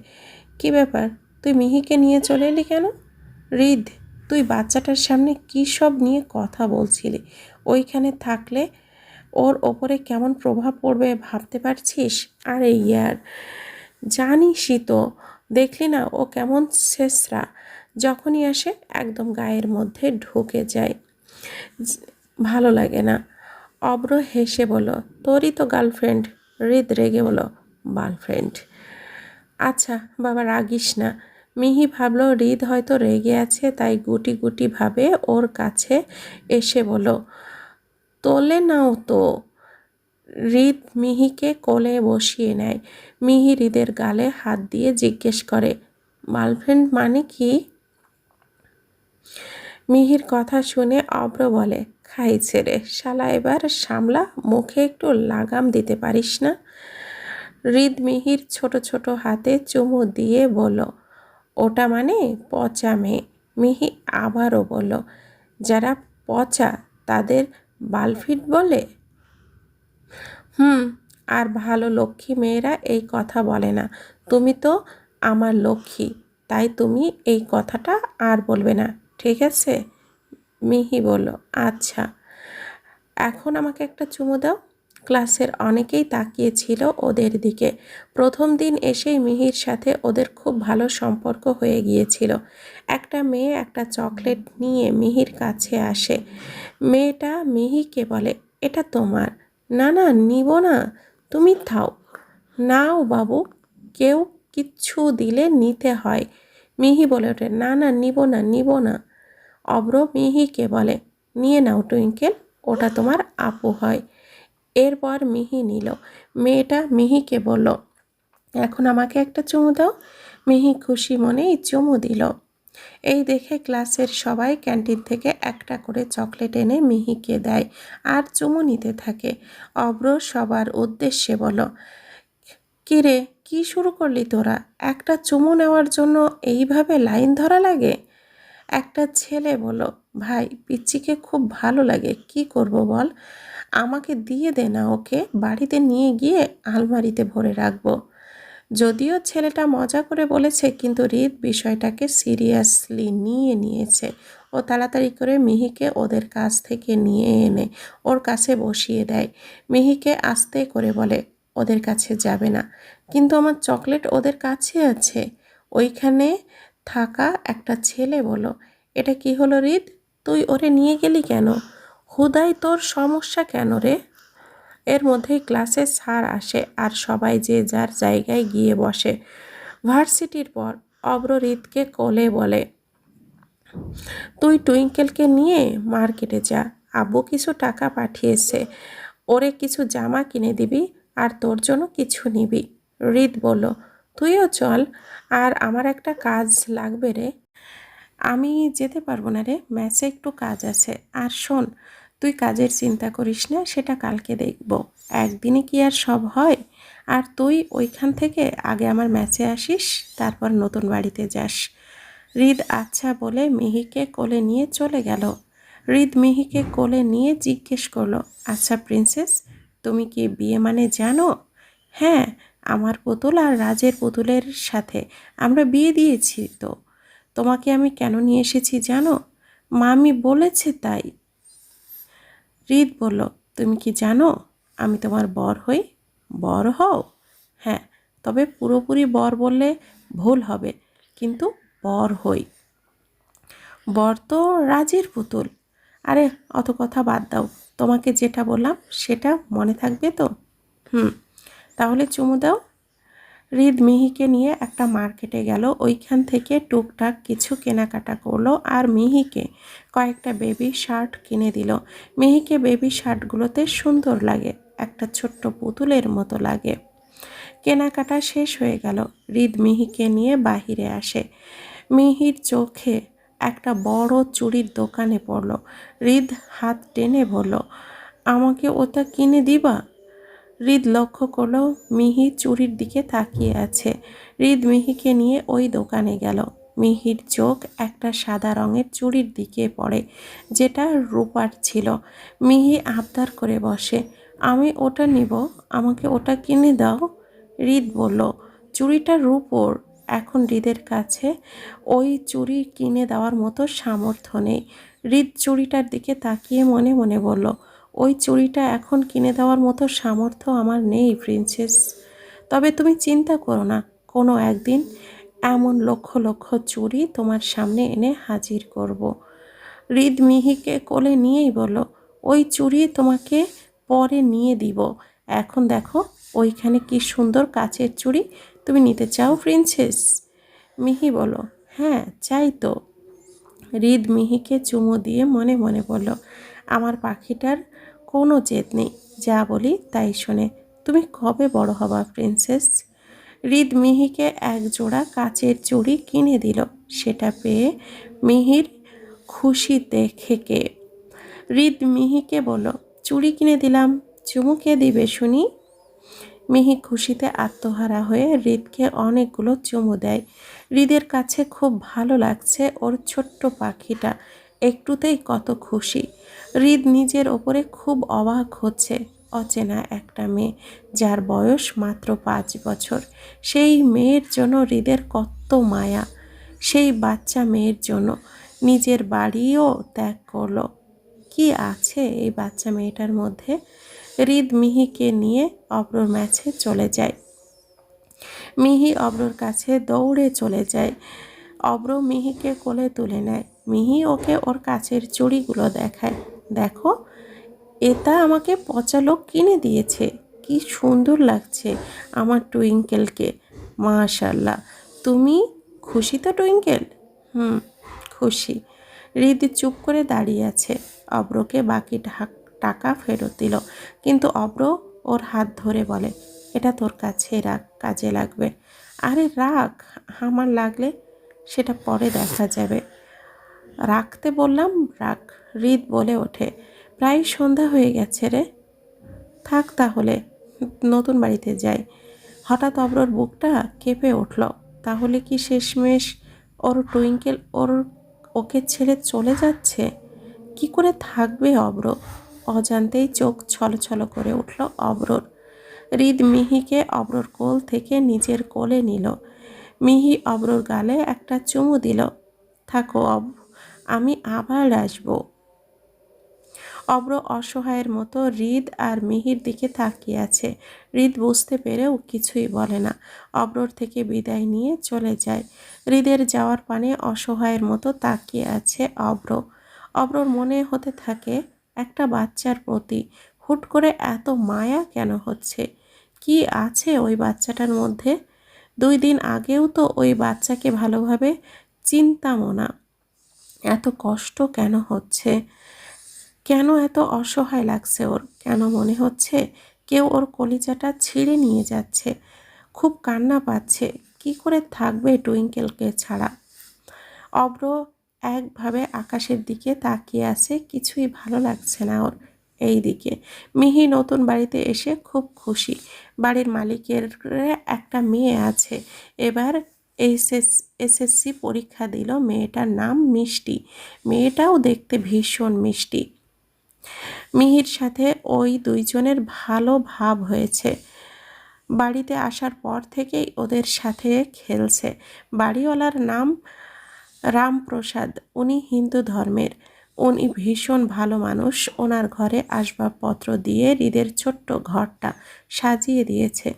Speaker 1: কি ব্যাপার, তুই মিহিকে নিয়ে চলে এলি কেন? হৃদ, তুই বাচ্চাটার সামনে কী সব নিয়ে কথা বলছিলি? ওইখানে থাকলে ওর ওপরে কেমন প্রভাব পড়বে ভাবতে পারছিস? আরে ইয়ার, জানিসই তো, দেখলি না ও কেমন ছেঁচড়া, যখনই আসে একদম গায়ের মধ্যে ঢুকে যায়, ভালো লাগে না। অব্র হেসে বলল, তোরই তো গার্লফ্রেন্ড। হৃদ রেগে বলল, বার্লফ্রেন্ড? আচ্ছা বাবা, রাগিস না। মিহি ভাবলো হৃদ হয়তো রেগে আছে, তাই গুটি গুটি ভাবে ওর কাছে এসে বলল, তোলে নাও তো। হৃদ মিহিকে কোলে বসিয়ে নেয়। মিহি হৃদের গালে হাত দিয়ে জিজ্ঞেস করে, গার্লফ্রেন্ড মানে কি? মিহির কথা শুনে অব্র বলে, খাইছে রে শালা, এবার সামলা, মুখে একটু লাগাম দিতে পারিস না? হৃদ মিহির ছোট ছোট হাতে চুমু দিয়ে বলল, ওটা মানে পচা মেয়ে। মিহি আবারও বলল, যারা পচা তাদের বালফিট বলে? হুম, আর ভালো লক্ষ্মী মেয়েরা এই কথা বলে না। তুমি তো আমার লক্ষ্মী, তাই তুমি এই কথাটা আর বলবে না, ঠিক আছে? মিহি বলল, আচ্ছা। এখন আমাকে একটা চুমু দাও। ক্লাসের অনেকেই তাকিয়েছিল ওদের দিকে। প্রথম দিন এসেই মিহির সাথে ওদের খুব ভালো সম্পর্ক হয়ে গিয়েছিল। একটা মেয়ে একটা চকলেট নিয়ে মিহির কাছে আসে। মেয়েটা মিহিকে বলে, এটা তোমার। না না, নিব না, তুমি থাও। নাও বাবু, কেউ কিচ্ছু দিলে নিতে হয়। মিহি বলে ওঠে, না না, নিব না, নিব না। অব্র মিহিকে বলে, নিয়ে নাও টুইঙ্কেল, ওটা তোমার আপু হয়। এরপর মিহি নিল। মেয়েটা মিহিকে বলল, এখন আমাকে একটা চুমু দাও। মিহি খুশি মনেই চুমু দিল। এই দেখে ক্লাসের সবাই ক্যান্টিন থেকে একটা করে চকলেট এনে মিহিকে দেয় আর চুমু নিতে থাকে। অব্র সবার উদ্দেশ্যে বলল, কিরে, কি শুরু করলি তোরা? একটা চুমু নেওয়ার জন্য এইভাবে লাইন ধরা লাগে? একটা ছেলে বলল, ভাই পিচ্চিকে খুব ভালো লাগে, কি করব বল? আমাকে দিয়ে দে না, ওকে বাড়িতে নিয়ে গিয়ে আলমারিতে ভরে রাখবো। যদিও ছেলেটা মজা করে বলেছে, কিন্তু হৃদ বিষয়টাকে সিরিয়াসলি নিয়েছে। ও তাড়াতাড়ি করে মিহিকে ওদের কাছ থেকে নিয়ে এনে ওর কাছে বসিয়ে দেয়। মিহিকে আস্তে করে বলে, ওদের কাছে যাবে না। কিন্তু আমার চকলেট ওদের কাছে আছে। ওইখানে থাকা একটা ছেলে বলল, এটা কি হলো হৃদ, তুই ওরে নিয়ে গেলি কেন? হুদাই তোর সমস্যা কেন রে? এর মধ্যেই ক্লাসে স্যার আসে আর সবাই যে যার জায়গায় গিয়ে বসে। ভার্সিটির পর অব্র হৃদকে কোলে বলে, তুই টুইঙ্কেলকে নিয়ে মার্কেটে যা, আব্বু কিছু টাকা পাঠিয়েছে, ওরে কিছু জামা কিনে দিবি আর তোর জন্য কিছু নিবি। হৃদ বলল, তুইও চল, আর আমার একটা কাজ লাগবে রে। আমি যেতে পারবো না রে, ম্যাচে একটু কাজ আছে। আর শোন, তুই কাজের চিন্তা করিস না, সেটা কালকে দেখব। একদিনে কি আর সব হয়? আর তুই ওইখান থেকে আগে আমার ম্যাচে আসিস, তারপর নতুন বাড়িতে যাস। হৃদ আচ্ছা বলে মিহিকে কোলে নিয়ে চলে গেল। হৃদ মিহিকে কোলে নিয়ে জিজ্ঞেস করলো, আচ্ছা প্রিন্সেস, তুমি কি বিয়ে মানে জানো? হ্যাঁ, আমার পুতুল আর রাজের পুতুলের সাথে আমরা বিয়ে দিয়েছি তো। তোমাকে আমি কেন নিয়ে এসেছি জানো? মামি বলেছে তাই। হৃদ বলল, তুমি কি জানো আমি তোমার বর হই? বর হও? হ্যাঁ, তবে পুরোপুরি বর বললে ভুল হবে, কিন্তু বর হই। বর তো রাজের পুতুল। আরে অত কথা বাদ দাও, তোমাকে যেটা বললাম সেটা মনে থাকবে তো? হুম, তাহলে চুমু দাও। হৃদ মিহিকে নিয়ে একটা মার্কেটে গেল। ওইখান থেকে টুকটাক কিছু কেনাকাটা করলো আর মিহিকে কয়েকটা বেবি শার্ট কিনে দিল। মিহিকে বেবি শার্টগুলোতে সুন্দর লাগে, একটা ছোট্ট পুতুলের মতো লাগে। কেনাকাটা শেষ হয়ে গেল। হৃদ মিহিকে নিয়ে বাহিরে আসে। মিহির চোখে একটা বড় চুড়ির দোকানে পড়ল। হৃদ হাত টেনে বলল, আমাকে ওটা কিনে দিবা? হৃদ লক্ষ্য করল মিহি চুড়ির দিকে তাকিয়ে আছে। হৃদ মিহিকে নিয়ে ওই দোকানে গেল। মিহির চোখ একটা সাদা রঙের চুড়ির দিকে পড়ে, যেটা রূপার ছিল। মিহি আবদার করে বসে, আমি ওটা নিব, আমাকে ওটা কিনে দাও। হৃদ বলল, চুড়িটা রূপোর। এখন হৃদের কাছে ওই চুড়ি কিনে দেওয়ার মতো সামর্থ্য নেই। হৃদ চুড়িটার দিকে তাকিয়ে মনে মনে বলল, ওই চুড়িটা এখন কিনে দেওয়ার মতো সামর্থ্য আমার নেই প্রিন্সেস। তবে তুমি চিন্তা করো না, কোনো একদিন এমন লক্ষ লক্ষ চুড়ি তোমার সামনে এনে হাজির করব। হৃদ মিহিকে কোলে নিয়েই বলল, ওই চুড়ি তোমাকে পরে নিয়ে দিব। এখন দেখো ওইখানে কি সুন্দর কাচের চুড়ি, তুমি নিতে চাও প্রিন্সেস? মিহি বলল, হ্যাঁ চাই তো। হৃদ মিহিকে চুমু দিয়ে মনে মনে বলল, আমার পাখিটার কোনো জেদ নেই, যা বলি তাই শোনে। তুমি কবে বড় হবা প্রিন্সেস? হৃদ মিহিকে এক জোড়া কাচের চুড়ি কিনে দিল। সেটা পেয়ে মিহির খুশি দেখে কে। হৃদ মিহিকে বলল, চুড়ি কিনে দিলাম, চুমু কে দিবে শুনি? মিহি খুশিতে আত্মহারা হয়ে হৃদকে অনেকগুলো চুমু দেয়। হৃদের কাছে খুব ভালো লাগছে ওর ছোট্ট পাখিটা, একটুতেই কত খুশি। হৃদ নিজের ওপরে খুব অবাক হচ্ছে। অচেনা একটা মেয়ে, যার বয়স মাত্র 5 বছর, সেই মেয়ের জন্য হৃদের কত মায়া। সেই বাচ্চা মেয়ের জন্য নিজের বাড়িও ত্যাগ করলো। কি আছে এই বাচ্চা মেয়েটার মধ্যে? হৃদ মিহিকে নিয়ে অব্রর ম্যাচে চলে যায়। মিহি অব্রর কাছে দৌড়ে চলে যায়। অব্র মিহিকে কোলে তুলে নেয়। মিহি ওকে ওর কাছের চুড়িগুলো দেখায়। দেখো, এটা আমাকে পচা লোক কিনে দিয়েছে, কি সুন্দর লাগছে আমার টুইঙ্কেলকে। মাশাল্লাহ, তুমি খুশি তো টুইঙ্কেল? হুম, খুশি। হৃদ চুপ করে দাঁড়িয়ে আছে। অব্রকে বাকি টাকা ফেরত দিল, কিন্তু অব্র ওর হাত ধরে বলে, এটা তোর কাছে রাখ, কাজে লাগবে। আরে রাখ, আমার লাগলে সেটা পরে দেখা যাবে। রাখতে বললাম, রাখ। হৃদ বলে ওঠে, প্রায় সন্ধ্যা হয়ে গেছে রে, থাক তাহলে, নতুন বাড়িতে যাই। হঠাৎ অব্রর বুকটা কেঁপে উঠল। তাহলে কি শেষমেশ ওর টুইঙ্কেল ওকে ছেড়ে চলে যাচ্ছে? কি করে থাকবে অব্র? অজান্তেই চোখ ছলছল করে উঠল অব্রর। হৃদ মিহিকে অব্রর কোল থেকে নিজের কোলে নিল। মিহি অব্রর গালে একটা চুমু দিল। থাকো আমি আবার আসবো। অব্র অসহায়ের মতো হৃদ আর মিহির দিকে তাকিয়ে আছে। হৃদ বুঝতে পেরেও কিছুই বলে না। অব্রর থেকে বিদায় নিয়ে চলে যায়। হৃদের যাওয়ার পানে অসহায়ের মতো তাকিয়ে আছে অব্র। অব্রর মনে হতে থাকে একটা বাচ্চার প্রতি হুট করে এত মায়া কেন হচ্ছে? কি আছে ওই বাচ্চাটার মধ্যে? 2 দিন আগেও তো ওই বাচ্চাকে ভালোভাবে চিনতামও না। এত কষ্ট কেন হচ্ছে? কেন এত অসহায় লাগছে ওর? কেন মনে হচ্ছে কেউ ওর কলিজাটা ছিঁড়ে নিয়ে যাচ্ছে? খুব কান্না পাচ্ছে। কি করে থাকবে টুইঙ্কেলকে ছাড়া? অব্র একভাবে আকাশের দিকে তাকিয়ে আছে, কিছুই ভালো লাগছে না ওর। এই দিকে মিহি নতুন বাড়িতে এসে খুব খুশি। বাড়ির মালিকের একটা মেয়ে আছে। এবার এসএসসি পরীক্ষা দিল। মেয়েটার নাম মিষ্টি। মেয়েটাও দেখতে ভীষণ মিষ্টি। মিহির সাথে ওই দুইজনের ভালো ভাব হয়েছে। বাড়িতে আসার পর থেকেই ওদের সাথে খেলছে। বাড়িওয়ালার নাম রামপ্রসাদ। উনি হিন্দু ধর্মের। উনি ভীষণ ভালো মানুষ। ওনার ঘরে আসবাবপত্র দিয়ে হৃদের ছোট্ট ঘরটা সাজিয়ে দিয়েছে।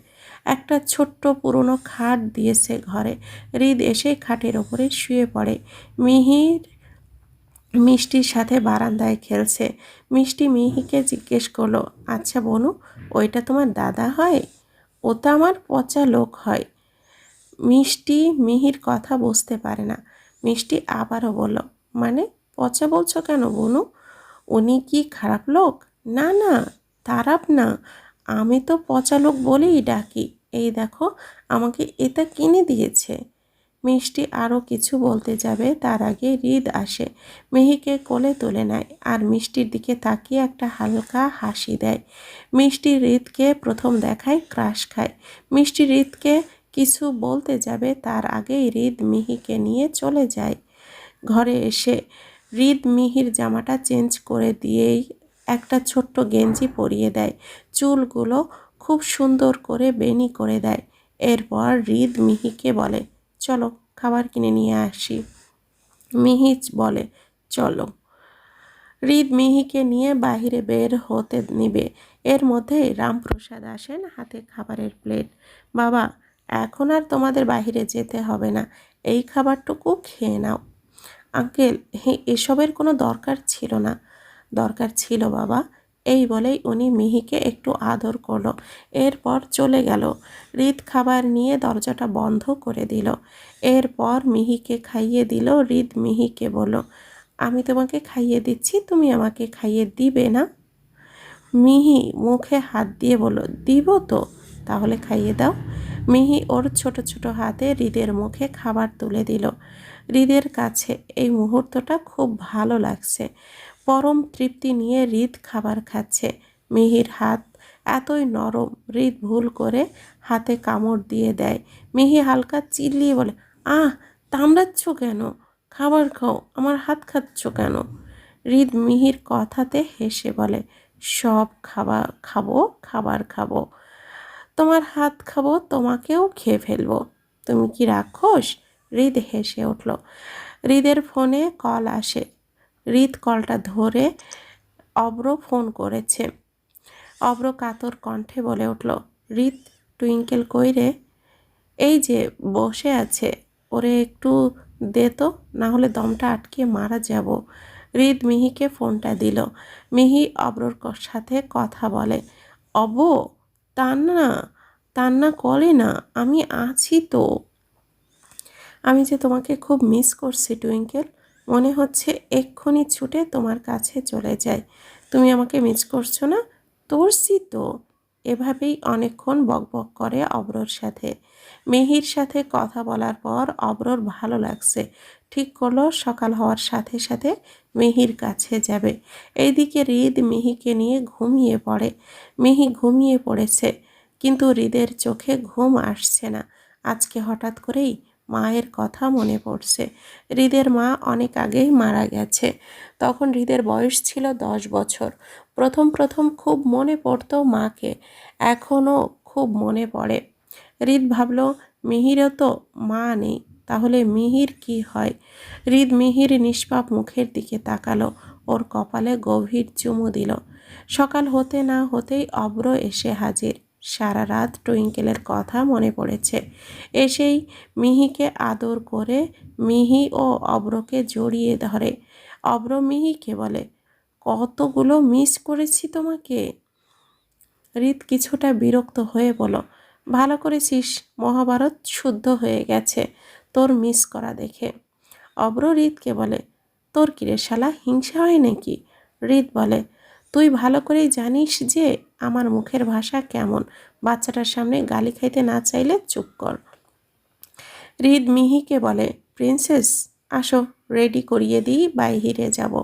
Speaker 1: একটা ছোট্ট পুরনো খাট দিয়েছে ঘরে। হৃদ এসে খাটের ওপরে শুয়ে পড়ে। মিহির মিষ্টির সাথে বারান্দায় খেলছে। মিষ্টি মিহিকে জিজ্ঞেস করলো, আচ্ছা বনু, ওইটা তোমার দাদা হয়? ও তো আমার পচা লোক হয়। মিষ্টি মিহির কথা বুঝতে পারে না। মিষ্টি আবারও বলল, মানে পচা বলছো কেন বনু? উনি কি খারাপ লোক? না না, খারাপ না, আমি তো পচা লোক বলেই ডাকি। এই দেখো, আমাকে এটা কিনে দিয়েছে। মিষ্টি আরও কিছু বলতে যাবে, তার আগে হৃদ আসে। মিহিকে কোলে তুলে নেয় আর মিষ্টির দিকে তাকিয়ে একটা হালকা হাসি দেয়। মিষ্টি হৃদকে প্রথম দেখায় ক্রাশ খায়। মিষ্টি হৃদকে কিছু বলতে যাবে, তার আগেই হৃদ মিহিকে নিয়ে চলে যায়। ঘরে এসে হৃদ মিহির জামাটা চেঞ্জ করে দিয়েই একটা ছোট্ট গেঞ্জি পরিয়ে দেয়। চুলগুলো খুব সুন্দর করে বেনি করে দেয়। এরপর হৃদ মিহিকে বলে, চলো খাবার কিনে নিয়ে আসি। মিহি বলে, চলো। হৃদ মিহিকে নিয়ে বাহিরে বের হতে নিবে, এর মধ্যেই রামপ্রসাদ আসেন, হাতে খাবারের প্লেট। বাবা, এখন আর তোমাদের বাহিরে যেতে হবে না, এই খাবারটুকু খেয়ে নাও। আঙ্কেল, এসবের কোনো দরকার ছিল না। দরকার ছিল বাবা। এই বলেই উনি মিহিকে একটু আদর করলো, এরপর চলে গেল। হৃদ খাবার নিয়ে দরজাটা বন্ধ করে দিল। এরপর মিহিকে খাইয়ে দিল। হৃদ মিহিকে বলল, আমি তোমাকে খাইয়ে দিচ্ছি, তুমি আমাকে খাইয়ে দিবে না? মিহি মুখে হাত দিয়ে বলল, দিব তো, তাহলে খাইয়ে দাও। মিহি ওর ছোট ছোট হাতে হৃদের মুখে খাবার তুলে দিল। হৃদের কাছে এই মুহূর্তটা খুব ভালো লাগছে। পরম তৃপ্তি নিয়ে হৃদ খাবার খাচ্ছে। মিহির হাত এতই নরম, হৃদ ভুল করে হাতে কামড় দিয়ে দেয়। মিহি হালকা চিল্লিয়ে বলে, আহ, কামড়াচ্ছ কেন? খাবার খাও, আমার হাত খাচ্ছ কেন? হৃদ মিহির কথাতে হেসে বলে, সব খাবো, খাবার খাবো, তোমার হাত খাবো, তোমাকেও খেয়ে ফেলবো। তুমি কি রাক্ষস? হৃদ হেসে উঠল। হৃদের ফোনে কল আসে। হৃদ কলটা ধরে, অব্র ফোন করেছে। অব্র কাতর কণ্ঠে বলে উঠল, হৃদ, টুইঙ্কেল কই রে? এই যে বসে আছে, ওরে একটু দে তো, না হলে দমটা আটকে মারা যাব। হৃদ মিহিকে ফোনটা দিল। মিহি অব্রর সাথে কথা বলে। অব, তান্না, তান্না করে না, আমি আছি তো। আমি যে তোমাকে খুব মিস করছি টুইঙ্কেল, মনে হচ্ছে এক্ষুনি ছুটে তোমার কাছে চলে যাই। তুমি আমাকে মিস করছো না? তোরছি তো। এভাবেই অনেকক্ষণ বকবক করে অব্রর সাথে। মিহির সাথে কথা বলার পর অব্রর ভালো লাগছে। ঠিক করলো সকাল হওয়ার সাথে সাথে মিহির কাছে যাবে। এইদিকে হৃদ মিহিকে নিয়ে ঘুমিয়ে পড়ে। মিহি ঘুমিয়ে পড়েছে, কিন্তু হৃদের চোখে ঘুম আসছে না। আজকে হঠাৎ করেই মায়ের কথা মনে পড়ছে। হৃদের মা অনেক আগেই মারা গেছে। তখন হৃদের বয়স ছিল 10 বছর। প্রথম প্রথম খুব মনে পড়তো মাকে, এখনও খুব মনে পড়ে। হৃদ ভাবল, মিহিরও তো মা নেই, তাহলে মিহির কি হয়? হৃদ মিহির নিষ্পাপ মুখের দিকে তাকালো, ওর কপালে গভীর চুমু দিল। সকাল হতে না হতেই অব্র এসে হাজির। সারা রাত টুইঙ্কেলের কথা মনে পড়েছে। এসেই মিহিকে আদর করে মিহি ও অব্রকে জড়িয়ে ধরে। অব্র মিহিকে বলে, কতগুলো মিস করেছি তোমাকে। হৃদ কিছুটা বিরক্ত হয়ে বলল, ভালো করেছিস, মহাভারত শুদ্ধ হয়ে গেছে তোর মিস করা দেখে। অব্র হৃদকে বলে, তোর কিরে শালা, হিংসা হয় নাকি? হৃদ বলে, তুই ভালো করেই জানিস যে আমার মুখের ভাষা কেমন। বাচ্চাটার সামনে গালি খাইতে না চাইলে চুপ কর। হৃদ মিহিকে বলে, প্রিন্সেস আসো, রেডি করিয়ে দিই, বাইরে যাব।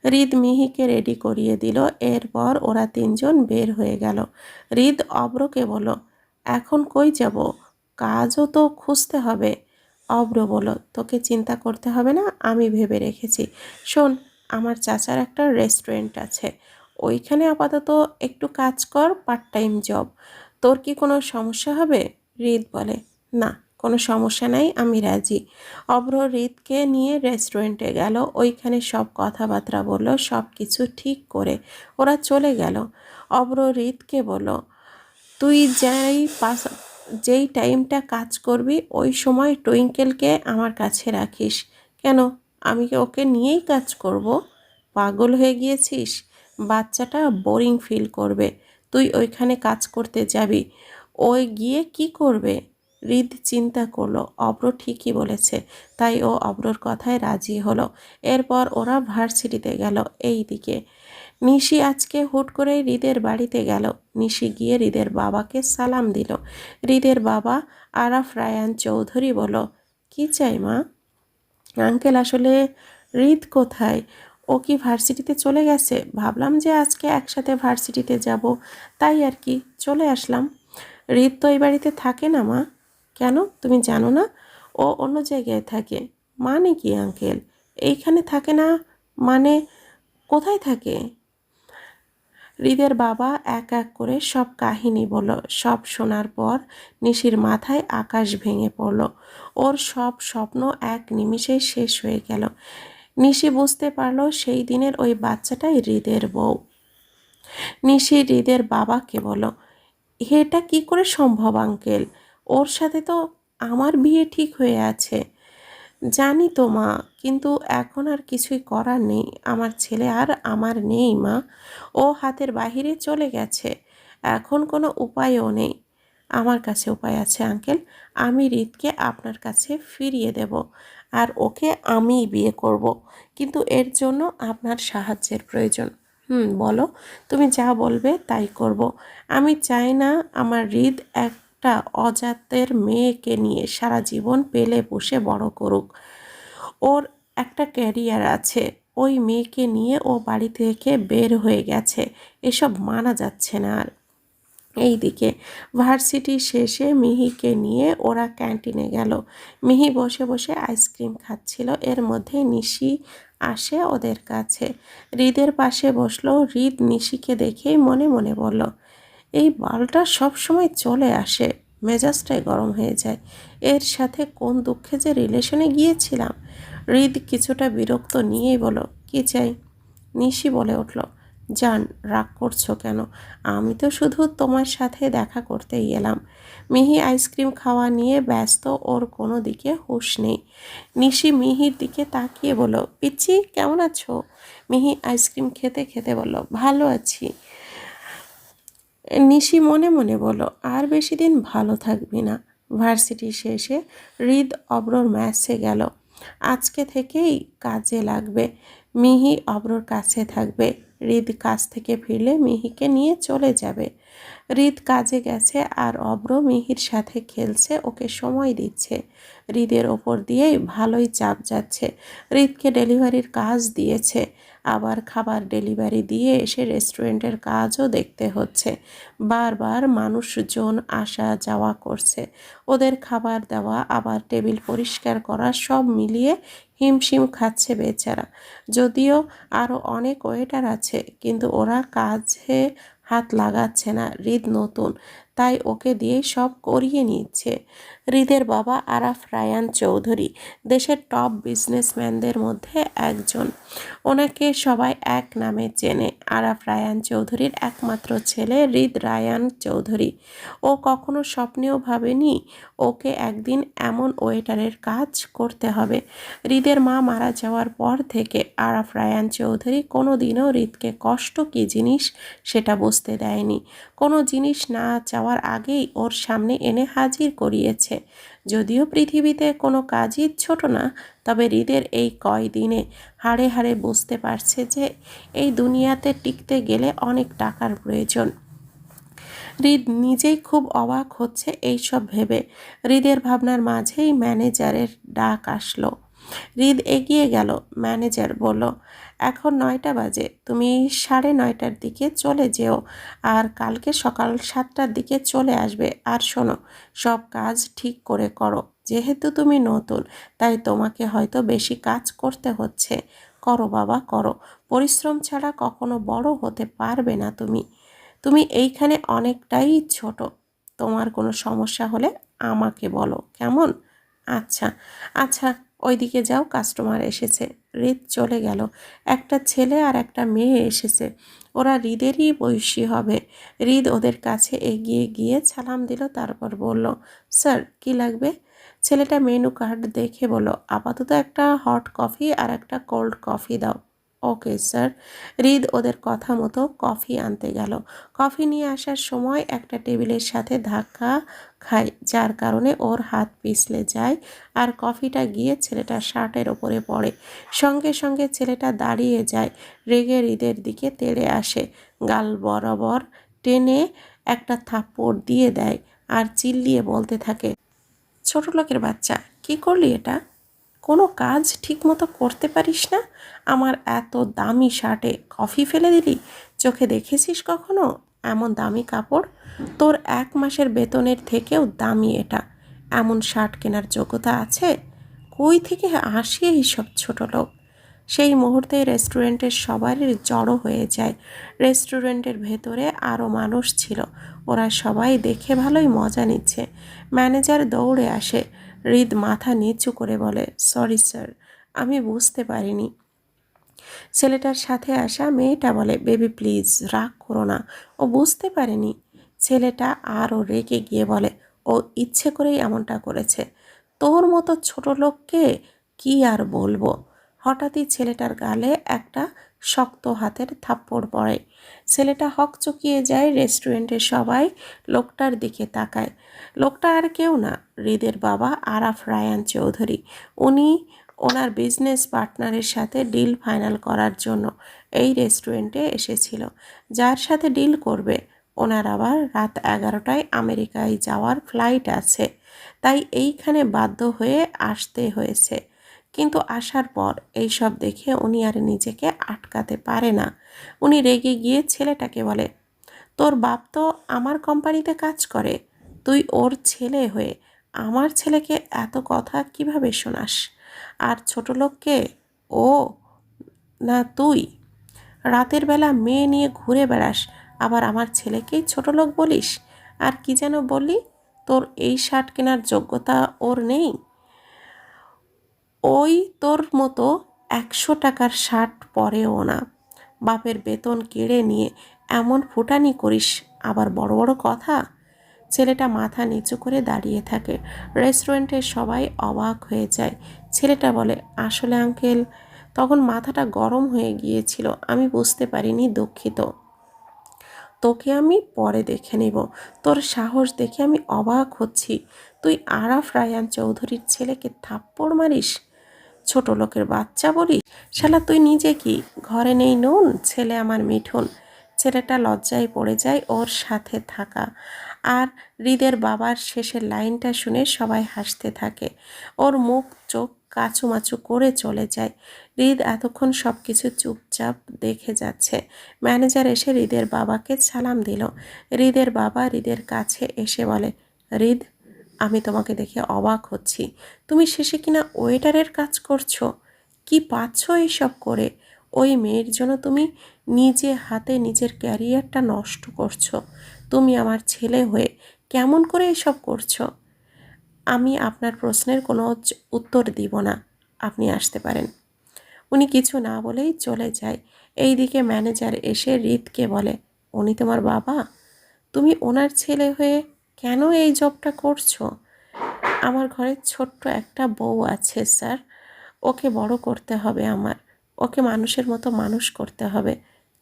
Speaker 1: হৃদ মিহিকে রেডি করিয়ে দিল। এরপর ওরা তিনজন বের হয়ে গেল। হৃদ অব্রকে বলল, এখন কই যাব? কাজও তো খুঁজতে হবে। অব্র বলল, তোকে চিন্তা করতে হবে না, আমি ভেবে রেখেছি। শোন, আমার চাচার একটা রেস্টুরেন্ট আছে, ওইখানে আপাতত একটু কাজ কর, পার্ট টাইম জব। তোর কি কোনো সমস্যা হবে? হৃদ বলে, না, কোনো সমস্যা নাই, আমি রাজি। অব্র হৃদকে নিয়ে রেস্টুরেন্টে গেল। ওইখানে সব কথাবার্তা বলল, সব কিছু ঠিক করে ওরা চলে গেল। অব্র হৃদকে বলল, তুই যেই টাইমটা কাজ করবি ওই সময় টুইঙ্কেলকে আমার কাছে রাখিস। কেন, আমি কি ওকে নিয়েই কাজ করব? পাগল হয়ে গিয়েছিস? বাচ্চাটা বোরিং ফিল করবে। তুই ওইখানে কাজ করতে যাবি, ওই গিয়ে কি করবে? হৃদ চিন্তা করলো, অব্র ঠিকই বলেছে, তাই ও অব্রর কথায় রাজি হলো। এরপর ওরা ভার্সিটিতে গেল। এইদিকে নিশি আজকে হুট করে হৃদের বাড়িতে গেল। নিশি গিয়ে হৃদের বাবাকে সালাম দিল। হৃদের বাবা আরাফ রায়ান চৌধুরী বলল, কি চাই মা? আঙ্কেল, আসলে হৃদ কোথায়? ও কি ভার্সিটিতে চলে গেছে? ভাবলাম যে আজকে একসাথে ভার্সিটিতে যাব, তাই আর কি চলে আসলাম। হৃদ তো এই বাড়িতে থাকে না মা। কেন, তুমি জানো না? ও অন্য জায়গায় থাকে। মানে কি আঙ্কেল? এইখানে থাকে না মানে কোথায় থাকে? হৃদের বাবা এক এক করে সব কাহিনী বলল। সব শোনার পর নিশির মাথায় আকাশ ভেঙে পড়ল। ওর সব স্বপ্ন এক নিমিষে শেষ হয়ে গেল। নিশি বুঝতে পারল সেই দিনের ওই বাচ্চাটাই হৃদের বউ। নিশি হৃদের বাবাকে বলল, এটা কি করে সম্ভব আঙ্কেল? ওর সাথে তো আমার বিয়ে ঠিক হয়ে আছে। জানি তো মা, কিন্তু এখন আর কিছুই করার নেই। আমার ছেলে আর আমার নেই মা, ও হাতের বাহিরে চলে গেছে। এখন কোনো উপায়ও নেই। আমার কাছে উপায় আছে আঙ্কেল। আমি হৃদকে আপনার কাছে ফিরিয়ে দেব, আর ওকে আমিই বিয়ে করব। কিন্তু এর জন্য আপনার সাহায্যের প্রয়োজন। বলো, তুমি যা বলবে তাই করব। আমি চাই না আমার হৃদ একটা অজাতের মেয়েকে নিয়ে সারা জীবন পেলে পুষে বড় করুক। ওর একটা ক্যারিয়ার আছে, ওই মেয়েকে নিয়ে ও বাড়ি থেকে বের হয়ে গেছে। এসব মানা যাচ্ছে না আর। এইদিকে ভার্সিটি শেষে মিহিকে নিয়ে ওরা ক্যান্টিনে গেল। মিহি বসে বসে আইসক্রিম খাচ্ছিল। এর মধ্যে নিশি আসে ওদের কাছে, হৃদের পাশে বসলো। হৃদ নিশিকে দেখেই মনে মনে বলল, এই বালটা সব সময় চলে আসে, মেজাজটাই গরম হয়ে যায়। এর সাথে কোন দুঃখে যে রিলেশনে গিয়েছিলাম। হৃদ কিছুটা বিরক্ত নিয়েই বলো, কি চাই? নিশি বলে উঠল, জান, রাগ করছো কেন? আমি তো শুধু তোমার সাথে দেখা করতেই এলাম। মিহি আইসক্রিম খাওয়া নিয়ে ব্যস্ত, ওর কোনো দিকে হুঁশ নেই। নিশি মিহির দিকে তাকিয়ে বলল, পিচ্ছি কেমন আছো? মিহি আইসক্রিম খেতে খেতে বলল, ভালো আছি। নিশি মনে মনে বলল, আর বেশি দিন ভালো থাকবি না। ভার্সিটি শেষে হৃদ অব্রর ম্যাচে গেল। আজকে থেকেই কাজে লাগবে। মিহি অব্রর কাছে থাকবে। হৃদ কাজ থেকে ফিরলে মিহিকে নিয়ে চলে যাবে। হৃদ কাজে গেছে আর অব্র মিহির সাথে খেলছে, ওকে সময় দিচ্ছে। হৃদের ওপর দিয়েই ভালোই চাপ যাচ্ছে। হৃদকে ডেলিভারির কাজ দিয়েছে, আবার খাবার ডেলিভারি দিয়ে এসে রেস্টুরেন্টের কাজও দেখতে হচ্ছে। বারবার মানুষজন আসা যাওয়া করছে, ওদের খাবার দেওয়া আবার টেবিল পরিষ্কার করা, সব মিলিয়ে হিমশিম খাচ্ছে বেচারা। যদিও আরও অনেক ওয়েটার আছে, কিন্তু ওরা কাজে হাত লাগাচ্ছে না। হৃদ নতুন, তাই ওকে দিয়ে সব করিয়ে নিচ্ছে। হৃদের বাবা আরাফ রায়ান চৌধুরী দেশের টপ বিজনেসম্যানদের মধ্যে একজন। ওনাকে সবাই এক নামে চেনে। আরাফ রায়ান চৌধুরীর একমাত্র ছেলে হৃদ রায়ান চৌধুরী। ও কখনো স্বপ্নেও ভাবেনি ওকে একদিন এমন ওয়েটারের কাজ করতে হবে। হৃদের মা মারা যাওয়ার পর থেকে আরাফ রায়ান চৌধুরী কোনো দিনও হৃদকে কষ্ট কী জিনিস সেটা বুঝতে দেয়নি। কোনো জিনিস না চাওয়ার আগেই ওর সামনে এনে হাজির করিয়েছে। যদিও পৃথিবীতে কোনো কাজই ছোট না, তবে হৃদের এই কয়দিনে হাড়ে হাড়ে বুঝতে পারছে যে এই দুনিয়াতে টিকতে গেলে অনেক টাকার প্রয়োজন। হৃদ নিজেই খুব অবাক হচ্ছে এইসব ভেবে। হৃদের ভাবনার মাঝেই ম্যানেজারের ডাক আসলো। হৃদ এগিয়ে গেল। ম্যানেজার বলল, এখন 9টা বাজে, তুমি 9:30টার দিকে চলে যেও, আর কালকে সকাল 7টার দিকে চলে আসবে। আর শোনো, সব কাজ ঠিক করে করো। যেহেতু তুমি নতুন, তাই তোমাকে হয়তো বেশি কাজ করতে হচ্ছে। করো বাবা, করো। পরিশ্রম ছাড়া কখনো বড় হতে পারবে না তুমি। তুমি এইখানে অনেকটাই ছোট। তোমার কোনো সমস্যা হলে আমাকে বলো, কেমন? আচ্ছা আচ্ছা, ওইদিকে যাও, কাস্টমার এসেছে। হৃদ চলে গেল। একটা ছেলে আর একটা মেয়ে এসেছে। ওরা হৃদেরই বয়সী হবে। হৃদ ওদের কাছে এগিয়ে গিয়ে সালাম দিল, তারপর বলল, স্যার কি লাগবে? ছেলেটা মেনু কার্ড দেখে বলল, আপাতত একটা হট কফি আর একটা কোল্ড কফি দাও। Okay sir. হৃদ ওদের কথা মতো কফি আনতে গেল। কফি নিয়ে আসার সময় একটা টেবিলের সাথে ধাক্কা খায়, যার কারণে ওর হাত পিছলে যায় আর কফিটা গিয়ে ছেলেটার শার্টের ওপরে পড়ে। সঙ্গে সঙ্গে ছেলেটা দাঁড়িয়ে যায়, রেগে হৃদের দিকে তেড়ে আসে, গাল বরাবর টেনে একটা থাপ্পড় দিয়ে দেয় আর চিল্লিয়ে বলতে থাকে, ছোট লোকের বাচ্চা, কি করলি এটা? কোনো কাজ ঠিকমতো করতে পারিস না? আমার এত দামি শার্টে কফি ফেলে দিলি? চোখে দেখেছিস কখনো এমন দামি কাপড়? তোর 1 মাসের বেতনের থেকেও দামি এটা। এমন শার্ট কেনার যোগ্যতা আছে? কই থেকে আসে এইসব ছোট লোক? সেই মুহূর্তে রেস্টুরেন্টের সবারই জড়ো হয়ে যায়। রেস্টুরেন্টের ভেতরে আরও মানুষ ছিল, ওরা সবাই দেখে ভালোই মজা নিচ্ছে। ম্যানেজার দৌড়ে আসে। হৃদ মাথা নিচু করে বলে, সরি স্যার, আমি বুঝতে পারিনি। ছেলেটার সাথে আসা মেয়েটা বলে, বেবি প্লিজ রাগ করো না, ও বুঝতে পারেনি। ছেলেটা আরও রেগে গিয়ে বলে, ও ইচ্ছে করেই এমনটা করেছে, তোর মতো ছোট লোককে কি আর বলবো। হঠাৎই ছেলেটার গালে একটা শক্ত হাতের থাপ্পড় পড়ে। ছেলেটা হকচকিয়ে যায়। রেস্টুরেন্টের সবাই লোকটার দিকে তাকায়। লোকটা আর কেউ না, হৃদের বাবা আরাফ রায়ান চৌধুরী। উনি ওনার বিজনেস পার্টনারের সাথে ডিল ফাইনাল করার জন্য এই রেস্টুরেন্টে এসেছিল। যার সাথে ডিল করবে ওনার আবার রাত 11টায় আমেরিকায় যাওয়ার ফ্লাইট আছে, তাই এইখানে বাধ্য হয়ে আসতে হয়েছে। কিন্তু আসার পর এইসব দেখে উনি আর নিজেকে আটকাতে পারে না। উনি রেগে গিয়ে ছেলেটাকে বলে, তোর বাপ তো আমার কোম্পানিতে কাজ করে, তুই ওর ছেলে হয়ে আমার ছেলেকে এত কথা কিভাবে শোনাস? আর ছোট লোককে ও না তুই? রাতের বেলা মেয়ে নিয়ে ঘুরে বেড়াস, আবার আমার ছেলেকেই ছোট লোক বলিস? আর কি যেন বললি, তোর এই শার্ট কেনার যোগ্যতা ওর নেই? ওই তোর মতো 100 টাকার শার্ট পরেও না। বাপের বেতন কেড়ে নিয়ে এমন ফুটানি করিস, আবার বড় বড় কথা। ছেলেটা মাথা নিচু করে দাঁড়িয়ে থাকে। রেস্টুরেন্টের সবাই অবাক হয়ে যায়। ছেলেটা বলে, আসলে আঙ্কেল, তখন মাথাটা গরম হয়ে গিয়েছিল, আমি বুঝতে পারিনি, দুঃখিত। তোকে আমি পরে দেখে নেব। তোর সাহস দেখে আমি অবাক হচ্ছি, তুই আরাফ রায়ান চৌধুরীর ছেলেকে থাপ্পড় মারিস? ছোট লোকের বাচ্চা বলিস? শালা তুই নিজে কি ঘরে নেই নুন, ছেলে আমার মিঠুন। ছেলেটা লজ্জায় পড়ে যায় ওর সাথে থাকা। আর হৃদের বাবার শেষের লাইনটা শুনে সবাই হাসতে থাকে। ওর মুখ চোখ কাচুমাচু করে চলে যায়। হৃদ এতক্ষণ সব কিছু চুপচাপ দেখে যাচ্ছে। ম্যানেজার এসে হৃদের বাবাকে সালাম দিল। হৃদের বাবা হৃদের কাছে এসে বলে, হৃদ, আমি তোমাকে দেখে অবাক হচ্ছি। তুমি শেষে কিনা ওয়েটারের কাজ করছো। কি পাচ্ছ এইসব করে? ওই মেয়ের জন্য তুমি নিজে হাতে নিজের ক্যারিয়ারটা নষ্ট করছো। তুমি আমার ছেলে হয়ে কেমন করে এসব করছো? আমি আপনার প্রশ্নের কোনো উত্তর দিব না, আপনি আসতে পারেন। উনি কিছু না বলেই চলে যায়। এইদিকে ম্যানেজার এসে হৃদকে বলে, উনি তোমার বাবা? তুমি ওনার ছেলে হয়ে কেন এই জবটা করছো? আমার ঘরে ছোট্ট একটা বউ আছে স্যার, ওকে বড় করতে হবে আমার, ওকে মানুষের মতো মানুষ করতে হবে।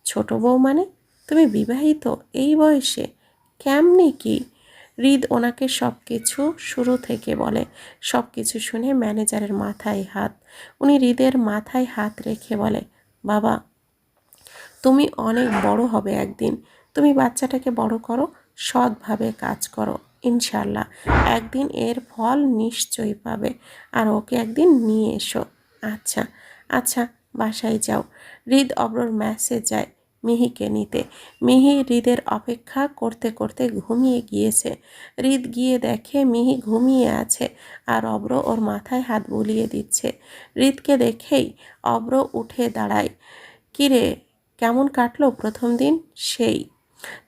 Speaker 1: ছোট বউ মানে? তুমি বিবাহিত এই বয়সে? কেমনি কি? হৃদ ওনাকে সব কিছু শুরু থেকে বলে। সব কিছু শুনে ম্যানেজারের মাথায় হাত। উনি হৃদের মাথায় হাত রেখে বলে, বাবা, তুমি অনেক বড় হবে একদিন। তুমি বাচ্চাটাকে বড় করো, সৎভাবে কাজ করো, ইনশাল্লাহ একদিন এর ফল নিশ্চয়ই পাবে। আর ওকে একদিন নিয়ে এসো। আচ্ছা আচ্ছা, বাসায় যাও। হৃদ অব্রর ম্যাসে যায় মিহিকে নিতে। মিহি হৃদের অপেক্ষা করতে করতে ঘুমিয়ে গিয়েছে। হৃদ গিয়ে দেখে মিহি ঘুমিয়ে আছে আর অব্র ওর মাথায় হাত বুলিয়ে দিচ্ছে। হৃদকে দেখেই অব্র উঠে দাঁড়ায়। কিরে, কেমন কাটলো প্রথম দিন? সেই।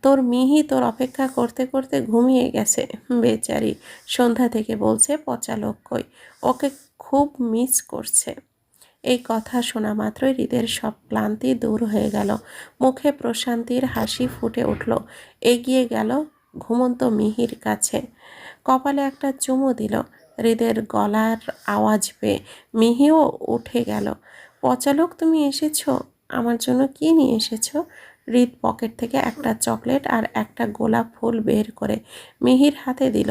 Speaker 1: তোর মিহি তোর অপেক্ষা করতে করতে ঘুমিয়ে গেছে, বেচারি। সন্ধ্যা থেকে বলছে পচা লোক কই, ওকে খুব মিস করছে। এই কথা শোনা মাত্রই হৃদের সব ক্লান্তি দূর হয়ে গেল। মুখে প্রশান্তির হাসি ফুটে উঠল। এগিয়ে গেল ঘুমন্ত মিহির কাছে, কপালে একটা চুমু দিল। হৃদের গলার আওয়াজ পেয়ে মিহিও উঠে গেল। পচালোক, তুমি এসেছো? আমার জন্য কি নিয়ে এসেছো? হৃদ পকেট থেকে একটা চকলেট আর একটা গোলাপ ফুল বের করে মিহির হাতে দিল।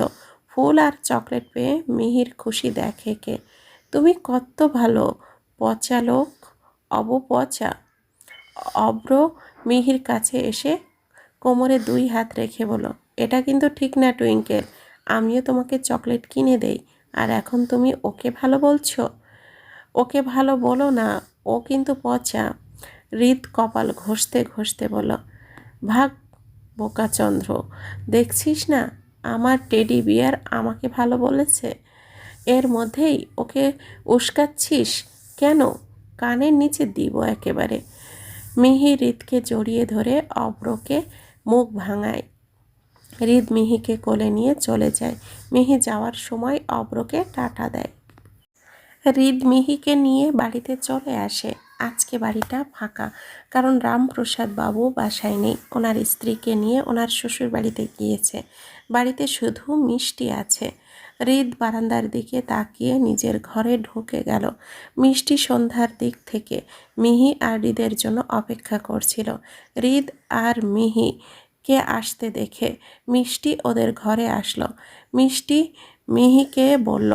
Speaker 1: ফুল আর চকলেট পেয়ে মিহির খুশি দেখে কে। তুমি কত ভালো, পচা লোক, অবপচা। অব্র মিহির কাছে এসে কোমরে 2 হাত রেখে বলো, এটা কিন্তু ঠিক না টুইঙ্কেল, আমিও তোমাকে চকলেট কিনে দেই, আর এখন তুমি ওকে ভালো বলছো? ওকে ভালো বলো না, ও কিন্তু পচা। হৃদ কপাল ঘষতে ঘষতে বলল, ভাগ বোকাচন্দ্র, দেখছিস না আমার টেডি বিয়ার আমাকে ভালো বলেছে, এর মধ্যেই ওকে উস্কাচ্ছিস কেন? কানের নিচে দিব একেবারে। মিহি হৃদকে জড়িয়ে ধরে অব্রকে মুখ ভাঙায়। হৃদ মিহিকে কোলে নিয়ে চলে যায়। মিহি যাওয়ার সময় অব্রকে টাটা দেয়। হৃদ মিহিকে নিয়ে বাড়িতে চলে আসে। আজকে বাড়িটা ফাঁকা, কারণ রামপ্রসাদ বাবু বাসায় নেই, ওনার স্ত্রীকে নিয়ে ওনার শ্বশুর বাড়িতে গিয়েছে। বাড়িতে শুধু মিষ্টি আছে। হৃদ বারান্দার দিকে তাকিয়ে নিজের ঘরে ঢুকে গেল। মিষ্টি সন্ধ্যার দিক থেকে মিহি আর হৃদের জন্য অপেক্ষা করছিল। হৃদ আর মিহিকে আসতে দেখে মিষ্টি ওদের ঘরে আসলো। মিষ্টি মিহিকে বলল,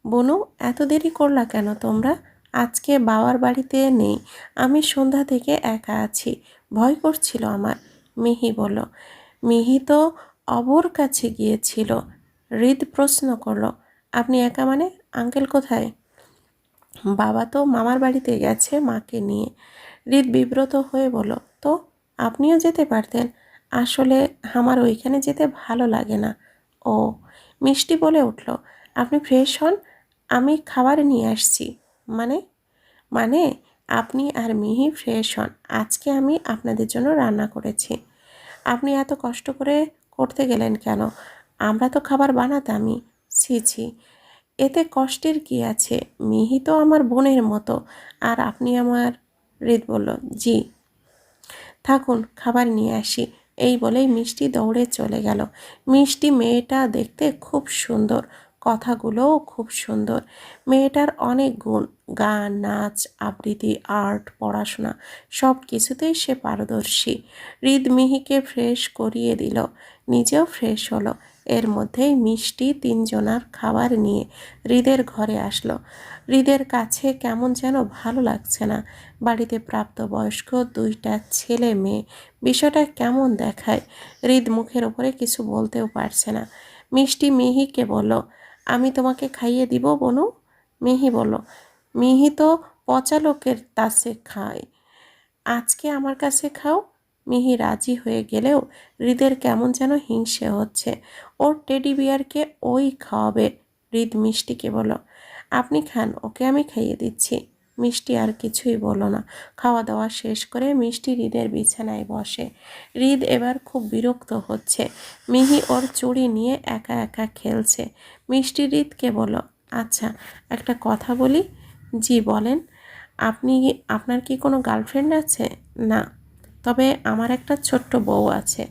Speaker 1: বনু, এত দেরি করলা কেন তোমরা? আজকে বাবার বাড়িতে নেই, আমি সন্ধ্যা থেকে একা আছি, ভয় করছিল আমার। মিহি বলল। মিহি তো অবর কাছে গিয়েছিল। হৃদ প্রশ্ন করলো, আপনি একা মানে? আঙ্কেল কোথায়? বাবা তো মামার বাড়িতে গেছে মাকে নিয়ে। হৃদ বিব্রত হয়ে বলল, তো আপনিও যেতে পারতেন। আসলে আমার ওইখানে যেতে ভালো লাগে না। ও, মিষ্টি বলে উঠল, আপনি ফ্রেশ হন, আমি খাবার নিয়ে আসছি। মানে? মানে আপনি আর মিহি ফ্রেশ হন, আজকে আমি আপনাদের জন্য রান্না করেছি। আপনি এত কষ্ট করে করতে গেলেন কেন? আমরা তো খাবার বানাতামই। ছি ছি, এতে কষ্টের কি আছে? মিহি তো আমার বোনের মতো, আর আপনি আমার। হৃদ বলল, জি। থাকুন, খাবার নিয়ে আসি। এই বলেই মিষ্টি দৌড়ে চলে গেল। মিষ্টি মেয়েটা দেখতে খুব সুন্দর, কথাগুলোও খুব সুন্দর। মেয়েটার অনেক গুণ, গান, নাচ, আবৃত্তি, আর্ট, পড়াশোনা সব কিছুতেই সে পারদর্শী। হৃদ মিহিকে ফ্রেশ করিয়ে দিল, নিজেও ফ্রেশ হলো। এর মধ্যেই মিষ্টি তিনজনার খাবার নিয়ে হৃদের ঘরে আসলো। হৃদের কাছে কেমন যেন ভালো লাগছে না। বাড়িতে প্রাপ্তবয়স্ক দুইটা ছেলে মেয়ে, বিষয়টা কেমন দেখায়। হৃদ মুখের ওপরে কিছু বলতেও পারছে না। মিষ্টি মিহিকে বলল, আমি তোমাকে খাইয়ে দিব বনু। মিহি বলল, মিহি তো পচা লোকের কাছে খায়, আজকে আমার কাছে খাও। মিহি রাজি হয়ে গেলেও হৃদের কেমন যেন হিংসে হচ্ছে। ওর টেডি বিয়ারকে ওই খাওয়াবে। হৃদ মিষ্টিকে বলল, আপনি খান, ওকে আমি খাইয়ে দিচ্ছি। মিষ্টি আর কিছুই বলল না। খাওয়া দাওয়া শেষ করে মিষ্টি হৃদের বিছানায় বসে। হৃদ এবার খুব বিরক্ত হচ্ছে। মিহি ওর চুড়ি নিয়ে একা একা খেলছে। মিষ্টি হৃদকে বলল, আচ্ছা, একটা কথা বলি। জি বলেন। আপনার কি কোনো গার্লফ্রেন্ড আছে? না, তবে আমার একটা ছোট্ট বউ আছে।